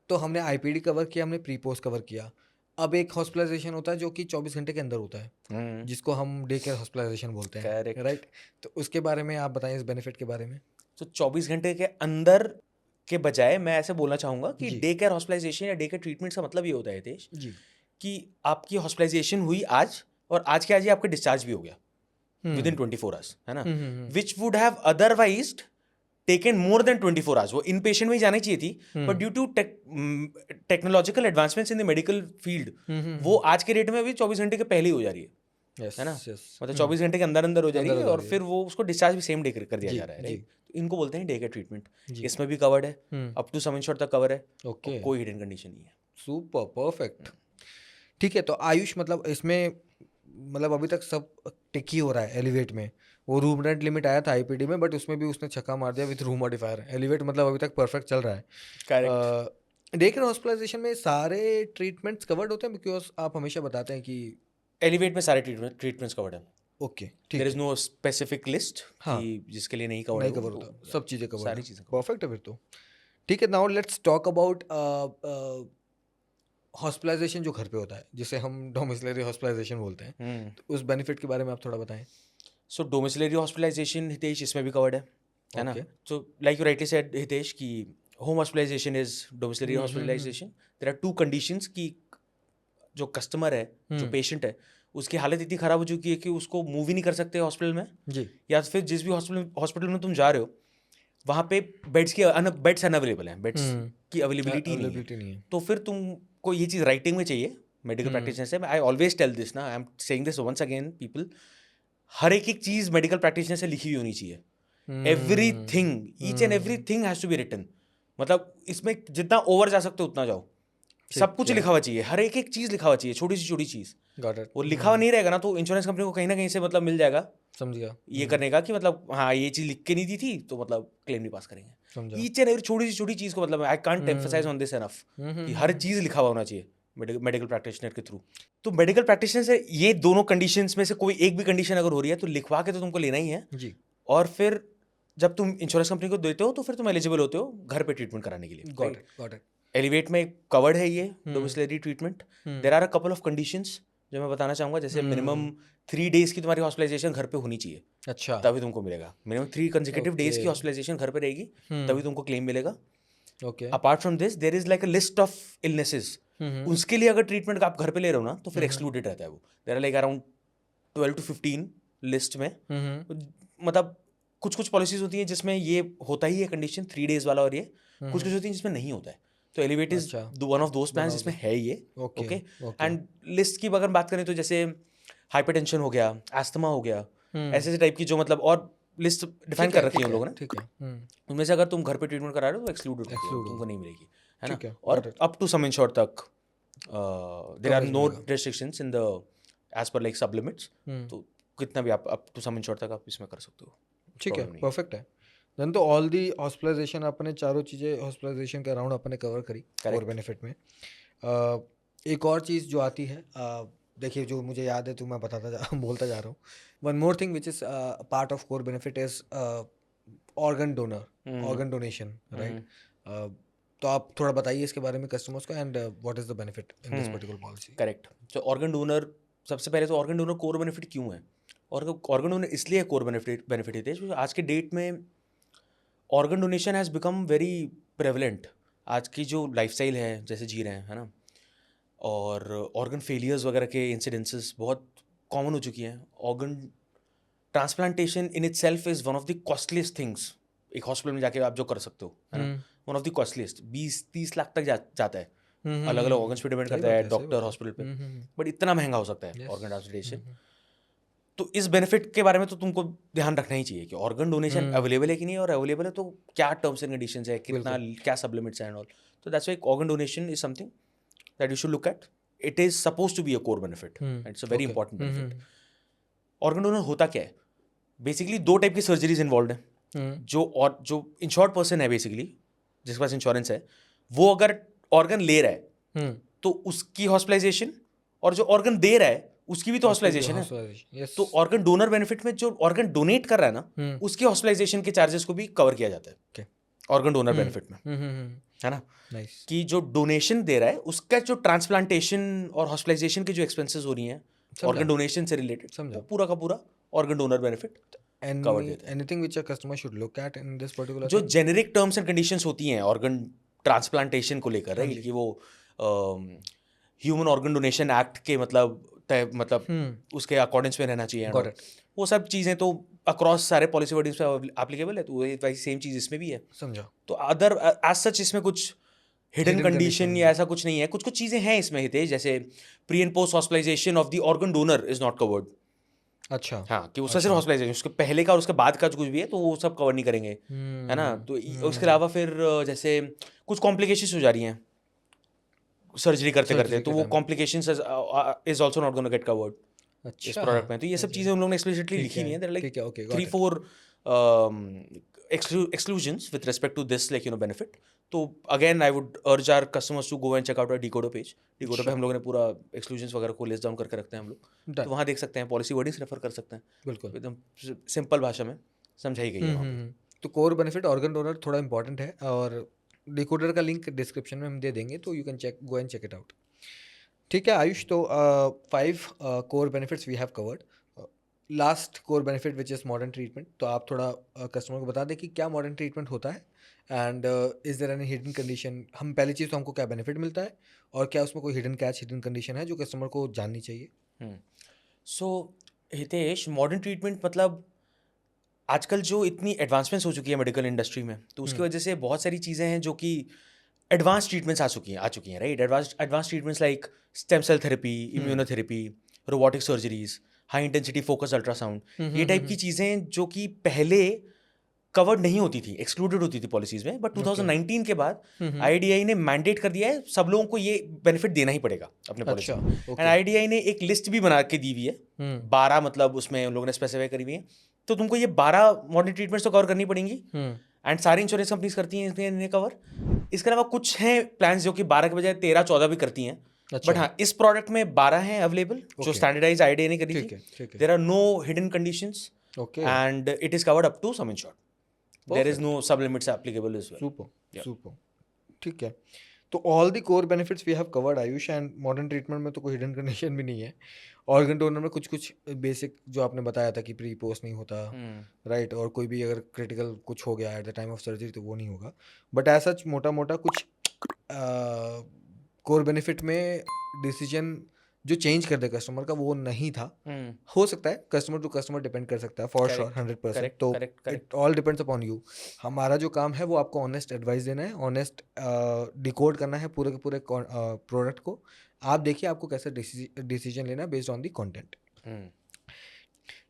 तो हमने आईपीडी कवर किया, हमने प्री पोस्ट कवर किया, अब एक हॉस्पिटलाइजेशन होता है जो कि 24 घंटे के अंदर होता है, जिसको हम डे केयर हॉस्पिटलाइजेशन बोलते हैं, Correct. राइट? तो उसके बारे में आप बताएं, इस बेनिफिट के बारे में। तो 24 घंटे के अंदर के बजाय मैं ऐसे बोलना चाहूंगा कि जी। डे केयर हॉस्पिटलाइजेशन या डे केयर ट्रीटमेंट का मतलब ये होता है हितेश, जी। कि आपकी हॉस्पिटलाइजेशन हुई आज, और आज के आज ही आपका डिस्चार्ज भी हो गया विद इन 24 आवर्स, है ना, which would have otherwise taken more than 24 hours. वो इन पेशेंट में ही जानी चाहिए थी, but due to technological advancements in the medical field वो आज के डेट में अभी 24 घंटे के पहले ही हो जा रही है। यस है ना, यस मतलब 24 घंटे के अंदर अंदर हो जाएगी अंदर हो और जाएगी। फिर वो उसको डिस्चार्ज भी सेम डे कर दिया जी, जा रहा है, जी। राइट। इनको बोलते हैं डे केयर ट्रीटमेंट, जी। इसमें भी कवर्ड है, हम्म, अप टू सम इंश्योर तक कवर है, ओके, और कोई हिडन कंडीशन नहीं है। Super perfect. ठीक है, तो आयुष मतलब इसमें मतलब अभी तक सब टिक ही हो रहा है एलिवेट में। वो रूम रेंट लिमिट आया था आईपीडी में, बट उसमें भी उसने छक्का मार दिया विथ रूम मॉडिफायर। एलिवेट मतलब अभी तक परफेक्ट चल रहा है। करेक्ट। डे केयर हॉस्पिटलाइजेशन में सारे ट्रीटमेंट्स कवर्ड होते हैं, बिकॉज आप हमेशा बताते हैं कि एलिवेट में सारे ट्रीटमेंट्स कवर्ड है, ओके ठीक देयर है, इज नो स्पेसिफिक लिस्ट हाँ कि जिसके लिए नहीं कवर्ड नहीं है वो, कवर तो होता, सब चीज़ें कवर्ड सारी है, चीज़ें covered परफेक्ट है फिर तो। ठीक है, now let's talk about hospitalization जो घर पे होता है, जिसे हम डोमिसिलरी हॉस्पिटलाइजेशन बोलते हैं, हैं। तो उस बेनिफिट के बारे में आप थोड़ा बताएं। सो डोमिसिलरी हॉस्पिटलाइजेशन हितेश इसमें भी कवर्ड है ना। Okay, so like you rightly said Hitesh कि home hospitalization is domiciliary hospitalization. There are two conditions कि जो कस्टमर है, जो पेशेंट है, उसकी हालत इतनी ख़राब हो चुकी है कि उसको मूव ही नहीं कर सकते हॉस्पिटल में, जी, या फिर जिस भी हॉस्पिटल में तुम जा रहे हो वहाँ पे बेड्स अनअवेलेबल हैं, बेड्स की अवेलेबिलिटी नहीं है। अवेलेबिलिटी नहीं है। तो फिर तुमको ये चीज़ राइटिंग में चाहिए मेडिकल प्रैक्टिशनर से। आई ऑलवेज टेल दिस ना, I am saying this once again people, हर एक चीज़ मेडिकल प्रैक्टिशनर से लिखी हुई होनी चाहिए। Everything, each and everything has to be written. मतलब इसमें जितना ओवर जा सकते हो उतना जाओ, सब कुछ लिखा हुआ चाहिए, हर एक चीज़ लिखा हुआ चाहिए, छोटी सी छोटी चीज़। गॉट इट, वो लिखा हुआ नहीं रहेगा ना तो इंश्योरेंस कंपनी को कहीं ना कहीं से मतलब मिल जाएगा समझ गया, ये करने का कि मतलब हाँ ये चीज़ लिख के नहीं दी थी तो मतलब क्लेम नहीं पास करेंगे। समझा। ईच एंड एवरी छोटी सी छोटी चीज़ को मतलब I can't emphasize on this enough कि हर चीज़ लिखा हुआ होना चाहिए मेडिकल प्रैक्टिशनर के थ्रू। तो मेडिकल प्रैक्टिशनर से ये दोनों कंडीशंस में से कोई एक भी कंडीशन अगर हो रही है तो लिखवा के तो तुमको लेना ही है। जी, और फिर जब तुम इंश्योरेंस कंपनी को देते हो तो फिर तुम एलिजिबल होते हो घर पे ट्रीटमेंट कराने के लिए। Got it, got it. Elevate में कवर्ड है ये domiciliary treatment. There are a couple of conditions जो मैं बताना चाहूँगा, जैसे मिनिमम 3 days की तुम्हारी हॉस्पिटलाइजेशन घर पे होनी चाहिए, अच्छा, तभी तुमको मिलेगा। मिनिमम 3 कंसेक्यूटिव डेज की Okay. हॉस्पिटलाइजेशन घर पे रहेगी, तभी तुमको क्लेम मिलेगा। Okay, apart from this there is like a list of illnesses, उसके लिए अगर ट्रीटमेंट आप घर पे ले रहे हो ना तो फिर एक्सक्लूडेड रहता है वो। There are like around 12 to 15 list में। मतलब कुछ कुछ पॉलिसीज होती हैं जिसमें ये होता ही है कंडीशन 3 days वाला, और ये कुछ कुछ होती हैं जिसमें नहीं होता है। तो एलिवेट इज अच्छा, वन ऑफ दोज प्लान जिसमें है ये। Okay, okay, okay, and list की अगर बात करें तो जैसे हाइपरटेंशन हो गया, एस्थमा हो गया, ऐसे ऐसे टाइप की जो मतलब और लिस्ट डिफाइन कर रखी है हम लोगों ने। ठीक है, उनमें से अगर तुम घर पे ट्रीटमेंट करा रहे हो तो एक्सक्लूड होती है, Exclude तुमको नहीं मिलेगी, है ना। ठीक है, और got it. Up to sum insured तक देयर आर Coverage नो मिलेगा। रेस्ट्रिक्शंस इन द एज पर लाइक सब लिमिट्स। तो कितना भी आप अप टू सम इंश्योर तक आप इसमें कर सकते हो, ठीक है, प्रॉब्लम नहीं है। परफेक्ट है। देन तो ऑल दी हॉस्पिटलाइजेशन अपने चारों चीज़ें हॉस्पिटलाइजेशन के अराउंड अपने कवर करी Correct. और बेनिफिट में। एक और चीज़ जो आती है, देखिए जो मुझे याद है तो मैं बोलता जा रहा हूँ। One more thing which is part of core benefit is organ donor, organ donation, right. तो आप थोड़ा बताइए इसके बारे में कस्टमर्स को, and what is the benefit in this particular policy. Correct. तो ऑर्गन डोनर, सबसे पहले तो ऑर्गन डोनर कोर बेनिफिट क्यों है, और ऑर्गन डोनर इसलिए कोर बेनिफिट है क्योंकि आज के डेट में organ donation has become very prevalent. आज की जो लाइफस्टाइल है जैसे जी रहे हैं, है ना, और ऑर्गन फेलियर्स वगैरह के इंसिडेंसेस बहुत कॉमन हो चुकी हैं। Organ transplantation in it self is one of the costliest things एक हॉस्पिटल में जाके आप जो कर सकते हो, है ना। One of the costliest 20-30 lakh तक जाता है, अलग अलग ऑर्गन्स पे डिपेंड करता है, डॉक्टर हॉस्पिटल पे, बट इतना महंगा हो सकता है ऑर्गन ट्रांसप्लांटेशन। तो इस बेनिफिट के बारे में तो तुमको ध्यान रखना ही चाहिए कि ऑर्गन डोनेशन अवेलेबल है कि नहीं, और अवेलेबल है तो क्या टर्म्स एंड कंडीशंस है, कितना, क्या सब लिमिट्स हैं एंड ऑल। तो that's why organ donation is something that you should look at. It is suppose to be a core benefit, it's a very important benefit. Organ donor होता क्या है, बेसिकली 2 टाइप की सर्जरीज इन्वॉल्व है। जो इंश्योर्ड पर्सन है बेसिकली, जिसके पास इंश्योरेंस है, वो अगर ऑर्गन ले रहा है तो उसकी हॉस्पिटलाइजेशन, और जो ऑर्गन दे रहा है उसकी भी तो हॉस्पिटलाइजेशन है। तो ऑर्गन डोनर बेनिफिट में जो ऑर्गन डोनेट कर रहा है ना, उसकी हॉस्पिटलाइजेशन के चार्जेस को भी कवर किया जाता है ऑर्गन डोनर बेनिफिट में, है ना। कि जो डोनेशन दे रहा है उसका जो ट्रांसप्लांटेशन और हॉस्पिटलाइजेशन की जो एक्सपेंसेस हो रही हैं ऑर्गन डोनेशन से रिलेटेड, वो पूरा का पूरा ऑर्गन डोनर बेनिफिट कवर देता है। Anything which a customer should look eight in this particular, जो जेनेरिक टर्म्स एंड कंडीशंस होती हैं ऑर्गन ट्रांसप्लांटेशन को लेकर, राइट, कि वो ह्यूमन ऑर्गन डोनेशन एक्ट के मतलब उसके अकॉर्डिंग्स में रहना चाहिए, वो सब चीज़ें तो अक्रॉस सारे पॉलिसी वर्डिंग्स पे एप्लीकेबल है, तो वही सेम चीज़ इसमें भी है, समझा। तो अदर एज सच इसमें कुछ हिडन कंडीशन या ऐसा कुछ नहीं है। कुछ कुछ चीज़ें हैं इसमें हितेश, जैसे pre and post hospitalization of the organ donor is not covered, अच्छा। हाँ, कि उसका सिर्फ हॉस्पिटलाइजेशन, उसके पहले का और उसके बाद का जो कुछ भी है तो वो सब कवर नहीं करेंगे, है ना। तो उसके अलावा फिर जैसे कुछ कॉम्प्लिकेशंस हो जा रही हैं सर्जरी करते करते, तो वो complications is also not gonna get covered इस प्रोडक्ट में। तो ये सब चीज़ें उन लोगों ने एक्सप्लिसिटली लिखी हुई हैं। There like 3-4 exclusions with respect to this, like, benefit. तो again I would urge our customers to go and check out our decoder page. Decoder पे हम लोगों ने पूरा एक्सक्लूजन्स वगैरह को लिस्ट डाउन करके रखते हैं हम लोग, तो वहाँ देख सकते हैं, पॉलिसी वर्डिंग्स रेफर कर सकते हैं, बिल्कुल एकदम सिंपल भाषा में समझाई गई है वहाँ पे। तो कोर बेनिफिट ऑर्गन डोनर थोड़ा इंपॉर्टेंट है, और डिकोडर का लिंक डिस्क्रिप्शन में हम दे देंगे, तो you can go and check it out. ठीक है आयुष, तो 5 core benefits we have covered. Last core benefit which is modern treatment, तो आप थोड़ा कस्टमर को बता दें कि क्या मॉडर्न ट्रीटमेंट होता है, and is there any hidden condition. हम पहली चीज़ तो हमको क्या बेनिफिट मिलता है, और क्या उसमें कोई हिडन कैच, हिडन कंडीशन है जो कस्टमर को जाननी चाहिए। सो हितेश, मॉडर्न ट्रीटमेंट मतलब आजकल जो इतनी एडवांसमेंट्स हो चुकी है मेडिकल इंडस्ट्री में, तो उसकी वजह से बहुत सारी चीज़ें हैं जो कि एडवांस ट्रीटमेंट्स आ चुकी हैं, right. Advance treatments like stem cell therapy, immunotherapy, robotic surgeries, high intensity focus ultrasound, ये टाइप की चीज़ें जो कि पहले कवर्ड नहीं होती थी, एक्सक्लूडेड होती थी पॉलिसीज में, बट 2019 के बाद आईडीआई ने मैंडेट कर दिया है सब लोगों को ये बेनिफिट देना ही पड़ेगा अपने पॉलिसी में। एंड आईडीआई ने एक लिस्ट भी बना के दी हुई है, 12 मतलब उसमें उन लोगों ने स्पेसिफाई करी हुई है, तो तुमको ये 12 मॉडर्न ट्रीटमेंट्स तो कवर करनी पड़ेंगी, एंड सारी इंश्योरेंस कंपनीज करती हैं इन्हें कवर। इसके अलावा कुछ हैं प्लान्स जो कि 12 के बजाय 13-14 भी करती हैं, बट हाँ, इस प्रोडक्ट में 12 हैं अवेलेबल जो स्टैंडर्डाइज आईडीआई ने करी थी। There are no hidden conditions and it is covered up to sum insured. There is no sub limits applicable as well. Super. ठीक है, तो all the core benefits we have covered Ayush, and modern treatment में तो कोई हिडन कंडीशन भी नहीं है। ऑर्गन डोनर में कुछ बेसिक जो आपने बताया था कि प्री पोस्ट नहीं होता, राइट, और कोई भी अगर क्रिटिकल कुछ हो गया at the time of surgery तो वो नहीं होगा, बट ऐसा मोटा मोटा कुछ कोर बेनिफिट में डिसीजन जो चेंज कर दे कस्टमर का वो नहीं था। हो सकता है कस्टमर टू कस्टमर डिपेंड कर सकता है, फॉर श्योर 100%। तो it all depends upon you. हमारा जो काम है वो आपको ऑनेस्ट एडवाइस देना है, ऑनेस्ट डिकोड करना है पूरे के पूरे प्रोडक्ट को। आप देखिए आपको कैसे डिसीजन लेना है बेस्ड ऑन दी कंटेंट।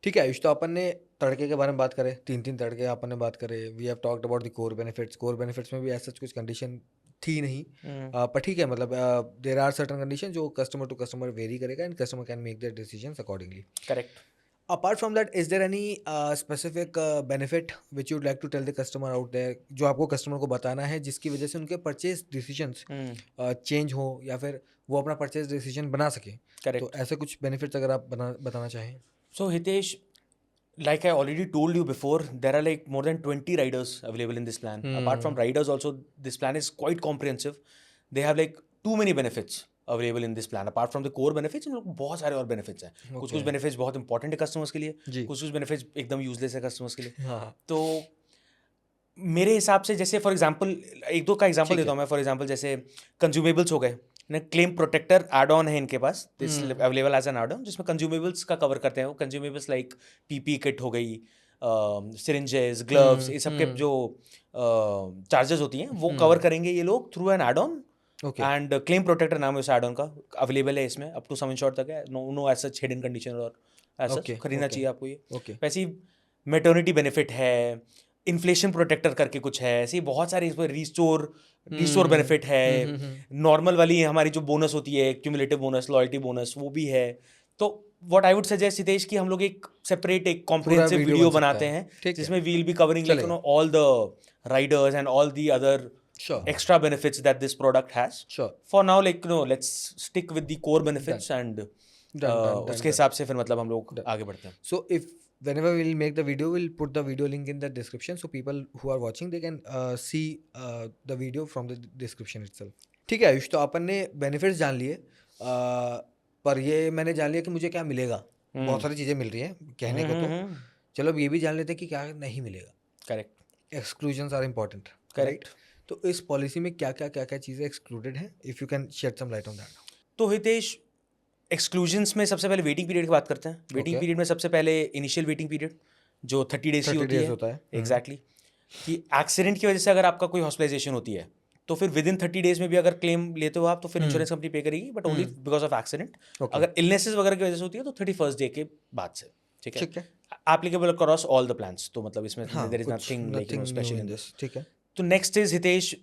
ठीक है आयुष, तो अपन ने तड़के के बारे में बात करें, 3 तड़के अपन ने बात करे। We have talked about the core benefits. Core benefits में भी ऐसा कुछ कंडीशन थी नहीं, पर ठीक है, मतलब देयर आर सर्टेन कंडीशन जो कस्टमर टू कस्टमर वेरी करेगा, and customer can make their decisions accordingly. Correct. Apart from that, is there any specific benefit which you'd like to tell the customer out there, जो आपको कस्टमर को बताना है जिसकी वजह से उनके परचेज डिसीजंस चेंज हो, या फिर वो अपना परचेज डिसीजन बना सके। तो ऐसे कुछ बेनिफिट्स अगर आप बताना चाहें। So Hitesh, like I already told you before, there are like more than 20 riders available in this plan. Apart from riders also, this plan is quite comprehensive. They have like too many benefits available in this plan. Apart from the core benefits, इन लोग बहुत सारे और benefits हैं। कुछ benefits बहुत important है customers के लिए, कुछ benefits एकदम useless है customers के लिए। तो मेरे हिसाब से जैसे फॉर एग्जांपल एक दो का एग्जांपल देता हूँ मैं। फॉर एग्जांपल जैसे कंज्यूमेबल्स हो गए, क्लेम प्रोटेक्टर एड ऑन है इनके पास, this available as an add on, जिसमें कंज्यूमेबल्स का कवर करते हैं। वो कंज्यूमेबल्स लाइक पीपी किट हो गई, सिरिंजेस, ग्लव्स, ये सब के जो चार्जेस होती हैं वो कवर करेंगे ये लोग through an add on. And claim protector नाम है उस एड ऑन का, अवेलेबल है इसमें अप टू सम इंश्योर्ड तक है। No as such hidden condition और एज सच खरीदना चाहिए आपको ये। वैसे ही मैटर्निटी बेनिफिट है, इन्फ्लेशन प्रोटेक्टर करके कुछ है, ऐसे बहुत सारे इसमें रिस्टोर बेनिफिट है। नॉर्मल वाली हमारी जो बोनस होती है, क्यूमुलेटिव बोनस, लॉयल्टी बोनस, वो भी है। तो what I would suggest Hitesh कि हम लोग एक सेपरेट एक कॉम्प्रिहेंसिव वीडियो बनाते हैं जिसमें we will be covering like all the riders and all the other extra benefits that this product has. For now, like let's stick with the core benefits and उसके हिसाब से फिर मतलब हम लोग आगे बढ़ते हैं. So if whenever we'll make the video, we'll put the video link in the description, so people who are watching they can see the video from the description itself. ठीक है आयुष, तो अपन ने benefits जान लिए, पर ये मैंने जान लिया कि मुझे क्या मिलेगा। बहुत सारी चीज़ें मिल रही हैं कहने को, तो चलो अब ये भी जान लेते हैं कि क्या नहीं मिलेगा। Correct. Exclusions are important. Correct. तो इस पॉलिसी में क्या क्या चीज़ें एक्सक्लूडेड हैं, if you can shed some light on that. तो हितेश, एक्सक्लूजन्स में सबसे पहले वेटिंग पीरियड की बात करते हैं। वेटिंग पीरियड में सबसे पहले इनिशियल वेटिंग पीरियड जो 30 डेज की होता है। एग्जैक्टली, कि एक्सीडेंट की वजह से अगर आपका कोई हॉस्पिटलाइजेशन होती है तो फिर विद इन 30 डेज में भी अगर क्लेम लेते हो आप तो फिर इंश्योरेंस कंपनी पे करेगी, but only because of accident. अगर इलनेसेस वगैरह की वजह से होती है तो 31st डे के बाद से। ठीक है, ठीक है, applicable across all the plans, तो मतलब इसमें हाँ, देयर इज कुछ nothing like nothing new special in in this, ठीक है, तो next is Hitesh,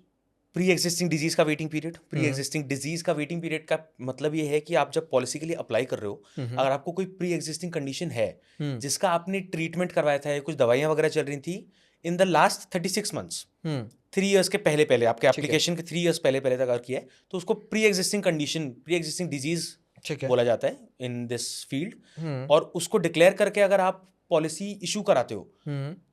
pre existing disease का waiting period. Pre existing disease का वेटिंग पीरियड का मतलब ये है कि आप जब पॉलिसी के लिए अप्लाई कर रहे हो, अगर आपको कोई प्री एग्जिस्टिंग कंडीशन है जिसका आपने ट्रीटमेंट करवाया था, कुछ दवाइयां वगैरह चल रही थी in the last 36 months, 3 years के पहले पहले, आपके एप्लीकेशन के 3 इयर्स पहले पहले तक अगर किया है, तो उसको pre existing condition, pre existing disease ठीक है, बोला जाता है इन दिस फील्ड। और उसको डिक्लेयर करके अगर आप पॉलिसी इशू कराते हो,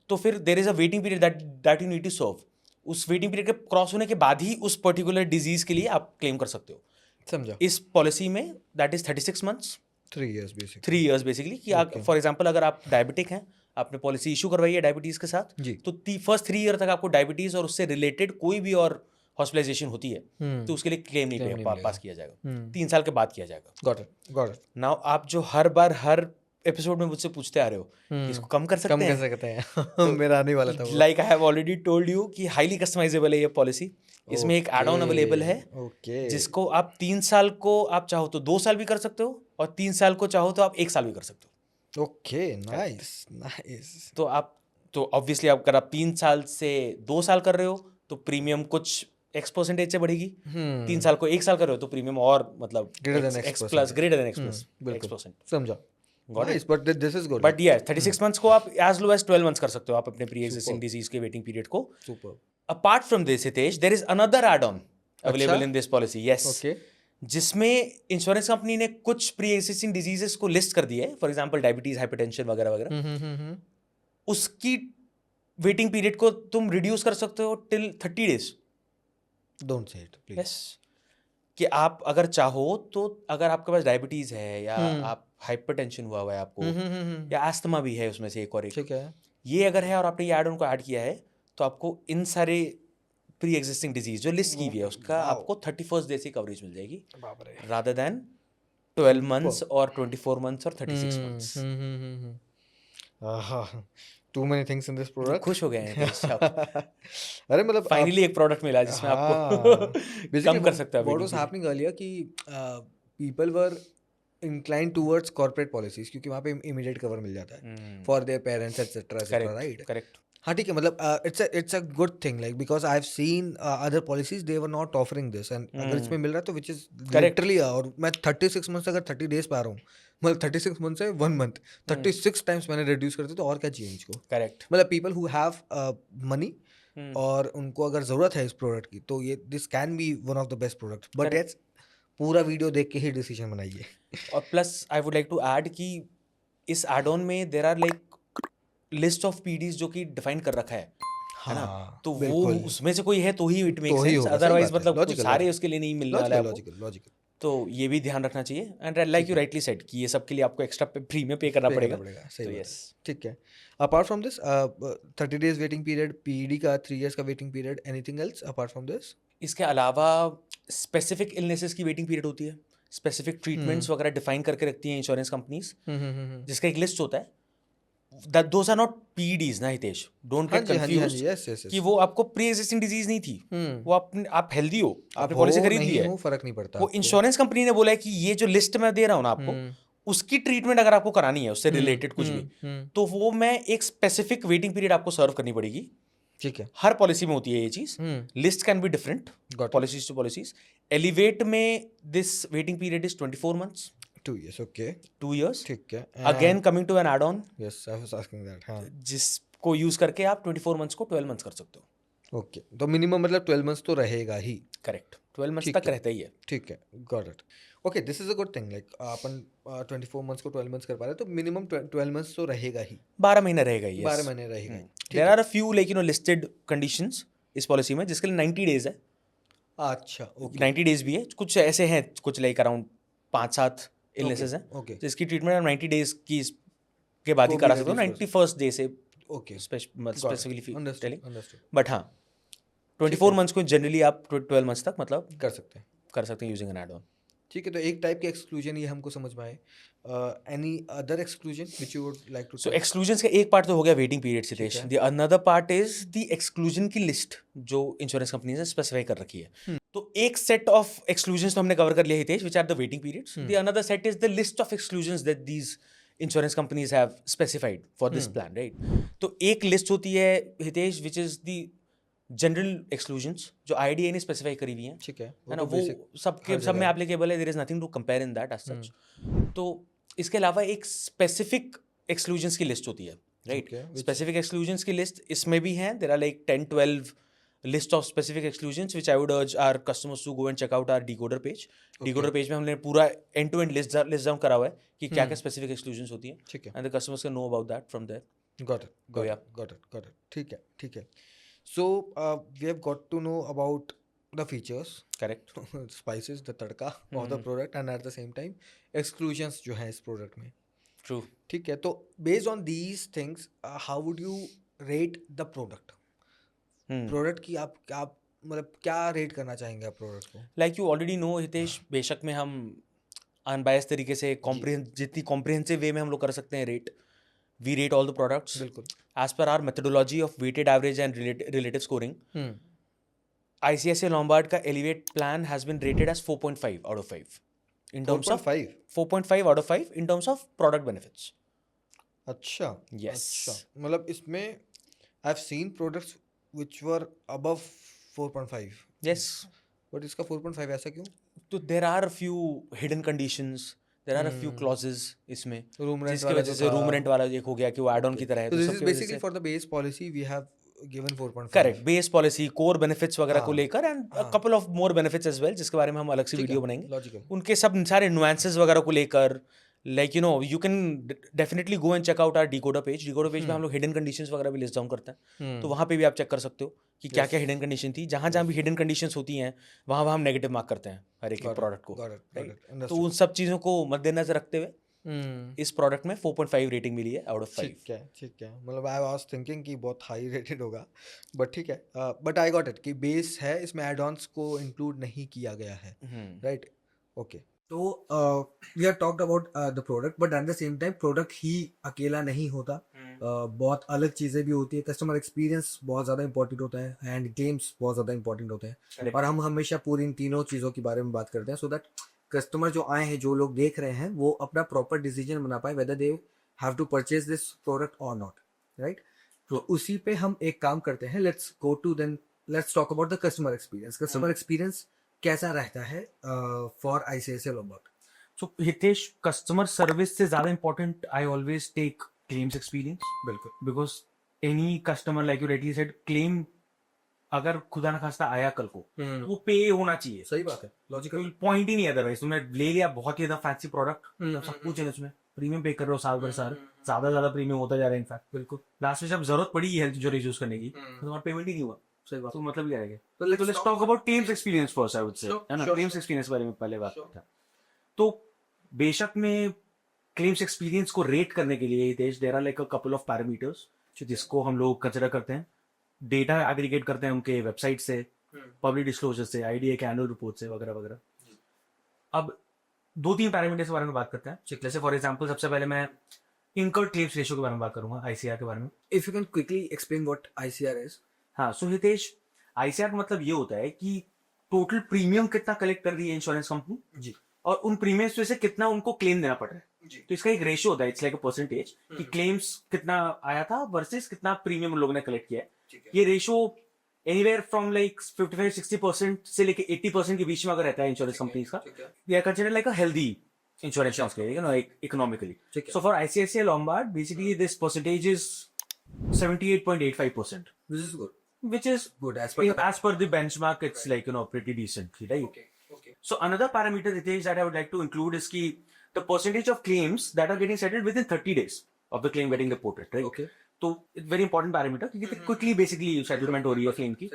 तो फिर there is a waiting period that you need to serve. उस वेटिंग पीरियड के क्रॉस होने के बाद ही उस पर्टिकुलर डिजीज के लिए आप क्लेम कर सकते हो। समझा, इस पॉलिसी में that is 36 months, 3 years basically, 3 years basically, कि फॉर एग्जांपल अगर आप डायबिटिक हैं, आपने पॉलिसी इशू करवाई है डायबिटीज के साथ, जी, तो फर्स्ट 3 ईयर तक आपको डायबिटीज और उससे रिलेटेड कोई भी और हॉस्पिटलाइजेशन होती है, तो उसके लिए क्लेम Claim नहीं नहीं मिलेगा। पास किया जाएगा, 3 साल के बाद किया जाएगा। got it, नाउ आप जो हर बार हर एपिसोड में मुझसे पूछते आ रहे हो कि इसको कम कर सकते कम हैं, कर सकते हैं, मेरा आने वाला था वो, like I have already told you कि हाईली कस्टमाइजेबल है ये पॉलिसी। इसमें एक एड ऑन अवेलेबल है, ओके, जिसको आप 3 साल को आप चाहो तो 2 साल भी कर सकते हो, और 3 साल को चाहो तो आप 1 साल भी कर सकते हो। ओके, नाइस नाइस, तो ऑब्वियसली अगर आप 3 साल से 2 साल कर रहे हो तो प्रीमियम कुछ X% से बढ़ेगी, 3 साल को 1 साल कर रहे हो तो प्रीमियम और मतलब Greater than X X%, plus, greater than X plus, बिल्कुल, X%। समझा, Got it? Nice, but this is good, but ये 36 मंथ्स को आप एज लो एज 12 मंथ्स कर सकते हो आप अपने प्री एग्जिस्टिंग डिजीज के वेटिंग पीरियड को। Super, apart from this Hitesh, there is another add on available in this policy, yes, okay, जिसमें इंश्योरेंस कंपनी ने कुछ प्री एग्जिस्टिंग डिजीजेस को लिस्ट कर दिया है, फॉर एग्जांपल डायबिटीज, हाइपरटेंशन वगैरह वगैरह। उसकी वेटिंग पीरियड को तुम रिड्यूस कर सकते हो till 30 days. Don't say it please, yes, कि आप अगर चाहो तो अगर आपके पास डायबिटीज है या आप हाइपरटेंशन हुआ है आपको, या अस्थमा भी है उसमें से एक और एक, ठीक है, ये अगर है और आपने ये एड ऑन को ऐड किया है, तो आपको इन सारे प्री एग्जिस्टिंग डिजीज जो लिस्ट की हुई है उसका आपको 31st डे से कवरेज मिल जाएगी, बाप रे, रादर देन 12 मंथ्स और 24 मंथ्स और 36 months. Too many things in this product, खुश हो गए हैं हितेश आप? अरे मतलब फाइनली एक प्रोडक्ट मिला जिसमें आपको बेसिकली कम कर सकता है what waiting was period। Happening earlier कि people were inclined towards corporate policies क्योंकि वहाँ पे इमीडिएट कवर मिल जाता है for their parents etcetera right. Correct. हाँ ठीक है, मतलब it's a good thing like because I have seen other policies they were not offering this and अगर इसमें मिल रहा है तो विच इज लिटरली, और मैं 36 मंथ से अगर 30 डेज पा रहा हूँ, मतलब 36 मंथ से 1 मंथ 36 टाइम्स मैंने रिड्यूस कर दिया, तो और क्या चाहिए मुझको। करेक्ट। मतलब पीपल हु हैव मनी और उनको अगर ज़रूरत है इस प्रोडक्ट की, तो ये this can be one of the best product, but it's पूरा वीडियो देख के ही डिसीजन बनाइए। और plus I would like to add कि इस एड ऑन में there are like list of PDs जो कि डिफाइन कर रखा है ना, तो वो उसमें से कोई है तो ही इट मेक्स सेंस, अदरवाइज मतलब सारे उसके लिए नहीं मिलने वाले आपको। लॉजिकल, तो ये भी ध्यान रखना चाहिए, and like you rightly said कि ये सब के लिए आपको एक्स्ट्रा प्रीमियम पे करना पड़ेगा। सही बात है, ठीक है। Apart from this 30 days waiting period, PD का 3 इयर्स का waiting period, anything else apart from this? इसके अलावा स्पेसिफिक इलनेसेस की वेटिंग पीरियड होती है, स्पेसिफिक ट्रीटमेंट्स वगैरह डिफाइन करके रखती हैं इंश्योरेंस कंपनीज, जिसका एक लिस्ट होता है। दोस आर नॉट पीडीज ना हितेश, डोंट गेट कंफ्यूज्ड कि वो आपको प्री एग्जिस्टिंग डिजीज नहीं थी, वो आप हेल्दी हो, आपने पॉलिसी खरीद ली है, फर्क नहीं पड़ता। वो इंश्योरेंस कंपनी ने बोला है कि ये जो लिस्ट मैं दे रहा हूँ ना आपको, उसकी ट्रीटमेंट अगर आपको करानी है उससे रिलेटेड कुछ भी, तो वो मैं एक स्पेसिफिक वेटिंग पीरियड आपको सर्व करनी पड़ेगी। ठीक है, हर पॉलिसी में होती है ये चीज, list can be different policies to policies. Elevate में this waiting period is 24 months, 2 years, okay, 2 years, ठीक है। Again coming to an add on, yes I was asking that, हाँ, जिसको यूज करके आप 24 मंथ्स को 12 मंथ्स कर सकते हो। ओके, तो मिनिमम मतलब 12 मंथ्स तो रहेगा ही। करेक्ट, 12 मंथ्स तक रहता ही है। ठीक है, got it. Okay, this is a good thing, like upon 24 months को 12 मंथ्स कर पा रहे हैं, तो मिनिमम 12 मंथ्स तो रहेगा ही, 12 महीने रहेगा ही। 12 महीने रहेगा ही। There are a few like listed conditions इस पॉलिसी में जिसके लिए 90 डेज है। अच्छा, ओके, 90 डेज भी है, कुछ ऐसे हैं, कुछ लाइक अराउंड 5-7 इलनेसेस हैं, ओके, जिसकी ट्रीटमेंट आप 90 डेज की के बाद ही करा सकते हो, 91st डे से okay, specifically telling. Understood, but हाँ, 24 मंथ्स को जनरली आप 12 मंथ्स तक मतलब कर सकते हैं यूजिंग एन एड ऑन। ठीक है, तो एक टाइप के एक्सक्लूजन ये हमको समझ में आए। Any other exclusion which you would like to? So exclusions का एक पार्ट तो हो गया waiting period Sitesh, the another part is the exclusion की लिस्ट जो इंश्योरेंस कंपनी ने स्पेसिफाई कर रखी है। तो एक सेट ऑफ एक्सक्लूजन्स तो हमने कवर कर लिया Hitesh, which are the waiting periods. The another set is the list of exclusions that these insurance companies have specified for this plan, right? तो एक लिस्ट होती है Hitesh which is the general exclusions जो IRDAI ने स्पेसिफाई करी हुई हैं, ठीक है ना? वो सब में एप्लीकेबल है, there is nothing to compare in that as such. तो इसके अलावा एक स्पेसिफिक एक्सक्लूजन्स की लिस्ट होती है, राइट? स्पेसिफिक एक्सक्लूजन्स की लिस्ट इसमें भी हैं, there are like 10-12 list of specific exclusions which I would urge our customers to go and check out our decoder page. Decoder page में हमने पूरा end to end list down करा हुआ है कि क्या क्या specific exclusions होती हैं, ठीक है, and the customers can know about that from there. got it. ठीक है. So we have got to know about the features, Correct. spices, the tadka of the product, and at the same time exclusions जो हैं इस product में. True. ठीक है, तो based on these things, how would you rate the product? Product की आप मतलब क्या रेट करना चाहेंगे आप प्रोडक्ट को? Like you already know Hitesh, बेशक में हम अनबायस तरीके से जितनी कॉम्प्रिहेंसिव वे में हम लोग कर सकते हैं rate, we rate all the products बिल्कुल as per our methodology of weighted average and relative scoring. ICICI Lombard का Elevate plan has been rated as 4.5 out of 5 in terms of 4.5 out of 5 in terms of product benefits. अच्छा, yes, अच्छा, मतलब इसमें I have seen products which were above 4.5. yes, but इसका 4.5 ऐसा क्यों? तो there are a few hidden conditions, there are a few clauses इसमें, रूम रेंट जिसकी वजह से रूम रेंट वाला एक हो गया कि वो एड ऑन की तरह है. तो this is basically for the base policy we have given 4.5. Correct, base policy, core benefits वगैरह को लेकर and couple of more benefits as well, जिसके बारे में हम अलग से वीडियो बनाएंगे. लॉजिकल, उनके सब सारे नुआंसेस वगैरह को लेकर, like you know, you can definitely go and check out our decoder page. Decoder page में हम लोग हिडन कंडीशंस वगैरह भी लिस्ट डाउन करते हैं, तो वहाँ पे भी आप चेक कर सकते हो कि क्या क्या हिडन कंडीशन थी. जहाँ भी हिडन कंडीशंस होती हैं वहाँ हम नेगेटिव मार्क करते हैं हर एक प्रोडक्ट को, राइट? तो उन सब चीज़ों को मद्देनजर रखते हुए इस प्रोडक्ट में 4.5 रेटिंग मिली है आउट ऑफ 5. ठीक है, मतलब आई वाज थिंकिंग कि बहुत हाई रेटेड होगा, बट ठीक है, बट आई गॉट इट कि बेस है, इसमें एड ऑन्स को इंक्लूड नहीं किया गया है, राइट? ओके, तो we are talked about the product, but at the same time product ही अकेला नहीं होता, बहुत अलग चीज़ें भी होती है. कस्टमर एक्सपीरियंस बहुत ज़्यादा इंपॉर्टेंट होता है एंड क्लेम्स बहुत ज़्यादा इंपॉर्टेंट होते हैं, और हम हमेशा पूरी इन तीनों चीज़ों के बारे में बात करते हैं सो दैट कस्टमर जो आए हैं, जो लोग देख रहे हैं, वो अपना प्रॉपर डिसीजन बना पाए whether they have to purchase this product और नॉट, राइट? तो उसी पे हम एक काम करते हैं, let's talk about the customer experience. Customer experience कैसा रहता है for ICICI Lombard? So Hitesh, customer service से ज़्यादा important I always take claims experience. बिल्कुल, because any customer, like you rightly said, claim अगर खुदा ना खास्ता आया कल को, वो पे होना चाहिए. सही बात है, लॉजिकल पॉइंट ही नहीं है. अदरवाइज तुमने ले लिया बहुत ही ज्यादा फैंसी प्रोडक्ट, सब कुछ है उसमें, प्रीमियम पे कर रहे हो साल भर साल, ज्यादा प्रीमियम होता जा रहा है. इनफैक्ट बिल्कुल लास्ट में जब जरूरत पड़ी हेल्थ इंश्योरेंस यूज करने की, तो तुम्हारा पेमेंट ही नहीं हुआ. सही बात, तो मतलब क्या रहेगा? तो let's talk about claims experience first, I would say, है ना? क्लेम्स एक्सपीरियंस के बारे में पहले बात था. तो बेशक में क्लेम्स एक्सपीरियंस को रेट करने के लिए there are like a couple of parameters जिसको हम लोग कंसिडर करते हैं. डेटा एग्रीगेट करते हैं उनके वेबसाइट से, पब्लिक डिस्क्लोजर से, IRDAI के एनुअल रिपोर्ट से, वगैरह वगैरह. अब 2-3 पैरामीटर्स के बारे में बात करते हैं. जैसे फॉर एग्जांपल सबसे पहले मैं इनकर्ड क्लेम्स रेशियो के बारे में बात करूंगा, ICR के बारे में. If you can quickly explain what ICR is. हाँ, सो हितेश, ICR का मतलब ये होता है कि टोटल प्रीमियम कितना कलेक्ट कर रही है इंश्योरेंस कंपनी जी, और उन प्रीमियम्स में से कितना उनको क्लेम देना पड़ रहा है जी. तो इसका एक रेशियो होता है, इट्स लाइक अ परसेंटेज कि क्लेम्स कितना आया था वर्सेस कितना प्रीमियम लोगों ने कलेक्ट किया है. ये रेशियो एनीवेयर फ्रॉम लाइक 55-60% से लेके 80% के बीच में अगर रहता है इंश्योरेंस कंपनीज का, they are considered like a healthy insurance company, you know, economically. So for ICICI Lombard basically this percentage is 78.85%, which is good as per the benchmark. It's like, you know, pretty decent, right? Okay. So another parameter that I would like to include is the percentage of claims that are getting settled within 30 days of the claim getting reported, right? Okay. तो it's very important parameter क्योंकि quickly basically settlement हो रही है claim की.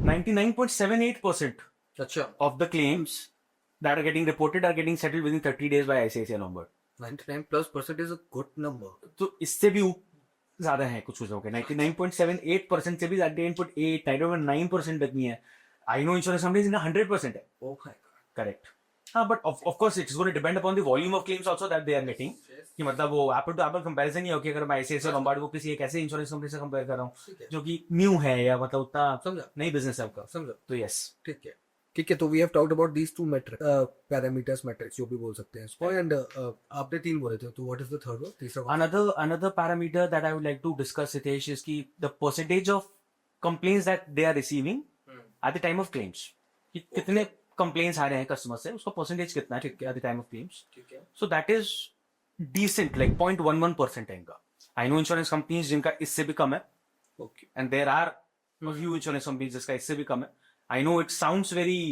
99.78% अच्छा of the claims that are getting reported are getting settled within 30 days by ICICI Lombard. 99+% is a good number. तो इससे भी ज्यादा है कुछ चीजों के. 99.78% से भी 98.8, 99.9% तक नहीं है. I know insurance companies in 100% है. Oh my God. Correct. हाँ, but of course it's going to depend upon the volume of claims also that they are getting. कि मतलब वो एप्पल टू एप्पल कंपैरिजन नहीं हो कि अगर मैं ICICI Lombard को किसी एक ऐसे इंश्योरेंस कंपनी से कंपेयर कर रहा हूँ जो कि न्यू है या मतलब उतना नई बिजनेस है आपका, समझो. तो यस, ठीक है. ठीक है, तो we have talked about these two metric parameters, metrics जो भी बोल सकते हैं इसको, एंड आपने 3 बोले थे, तो what is the third one, तीसरा कौन सा? Another parameter that I would like to discuss, Hitesh, is ki the percentage of complaints that they are receiving at the time of claims. कि कितने complaints आ रहे हैं कस्टमर से, उसका percentage कितना है at the time of claims. ठीक है, So that is decent, like 0.11% है इनका. I know insurance companies जिनका इससे भी कम है, okay, and there are a few insurance companies जिसका इससे भी कम है. I know it sounds very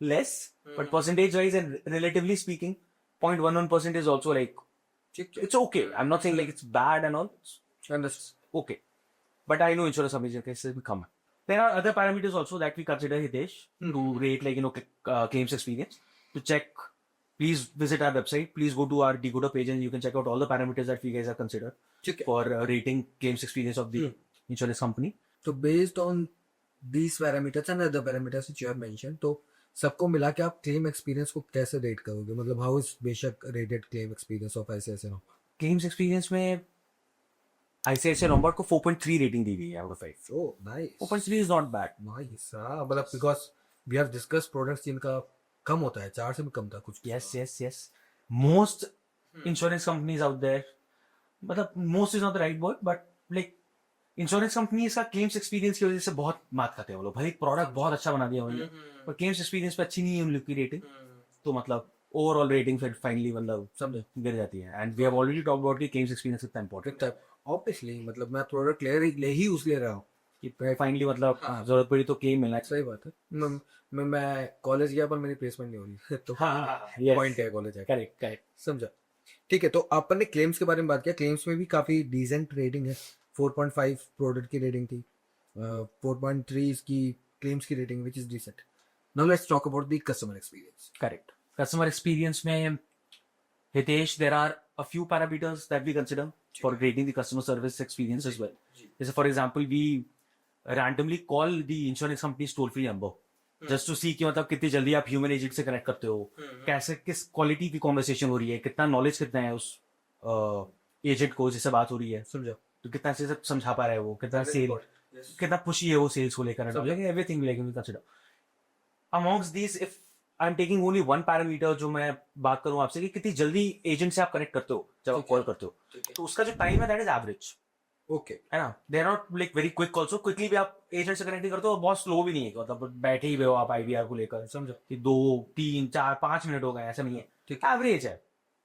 less, but percentage wise and relatively speaking, 0.11% is also like, ठीक है, it's okay. I'm not saying like it's bad and all. and Okay. But I know insurance companies जिनका इससे भी कम है. There are other parameters also that we consider, Hitesh, to rate, like, claims experience. To check, please visit our website. Please go to our Decoder page and you can check out all the parameters that we guys have considered ठीक है. for rating claims experience of the insurance company. तो based on these parameters and other parameters which you have mentioned, तो सबको मिला के आप क्लेम एक्सपीरियंस को कैसे रेट करोगे, मतलब हाउ इज बेशक rated claim experience of ICICI Lombard? Claims experience में ICICI Lombard को 4.3 rating दी गई है out of 5. Oh, nice. 4.3 is not bad. Nice. हाँ, मतलब because we have discussed products जिनका कम होता है, 4 से भी कम था कुछ. Yes. Most insurance companies out there, मतलब most is not the right word, but like insurance companies का क्लेम्स एक्सपीरियंस की वजह से बहुत मात खाते हैं वो लोग. भाई प्रोडक्ट बहुत अच्छा बना दिया उन्होंने, पर क्लेम्स एक्सपीरियंस पे अच्छी नहीं है उन लोग की रेटिंग, तो मतलब ओवरऑल रेटिंग फिर फाइनली मतलब सब गिर जाती है. And we have already talk about कि क्लेम्स एक्सपीरियंस कितना इंपॉर्टेंट है. ऑब्वियसली, मतलब मैं प्रोडक्ट ले ही उसलिए रहा हूँ कि फाइनली मतलब जरूरत पड़ी तो क्लेम मिलना. सही बात है. मैं कॉलेज गया पर मेरी प्लेसमेंट नहीं हो रही तो पॉइंट है कॉलेज है. करेक्ट समझा. ठीक है, तो अपन ने क्लेम्स के बारे में बात किया. क्लेम्स में भी काफी डिसेंट रेटिंग है. 4.5 प्रोडक्ट की रेटिंग थी, 4.3 इसकी क्लेम्स की rating, which is decent. Now let's talk about the customer experience. Correct. Customer experience में Hitesh, there are a few parameters that we consider for rating the customer service experience as well. जैसे for example we randomly call the insurance companies toll free number just to see कि मतलब कितनी जल्दी आप ह्यूमन एजेंट से कनेक्ट करते हो, कैसे किस क्वालिटी की कॉन्वर्सेशन हो रही है, कितना नॉलेज कितना है उस एजेंट को जिससे बात हो रही है, समझा, तो कितना अच्छे से समझा पा रहा है वो, कितना सेल, कितना खुशी है वो सेल्स को लेकर. Everything we like to consider. Amongst this, if I am taking only one parameter, जो मैं बात करूं आपसे कि कितनी जल्दी एजेंट से आप कनेक्ट करते हो जब आप कॉल करते हो, तो उसका जो टाइम है दैट इज एवरेज. ओके, है ना. They are not like very quick also. Quickly भी आप एजेंट से कनेक्ट करते हो, बहुत स्लो भी नहीं है, मतलब बैठे ही हुए हो आप IVR को लेकर, समझो कि 2, 3, 4, 5 मिनट हो गए, ऐसा नहीं है. एवरेज है.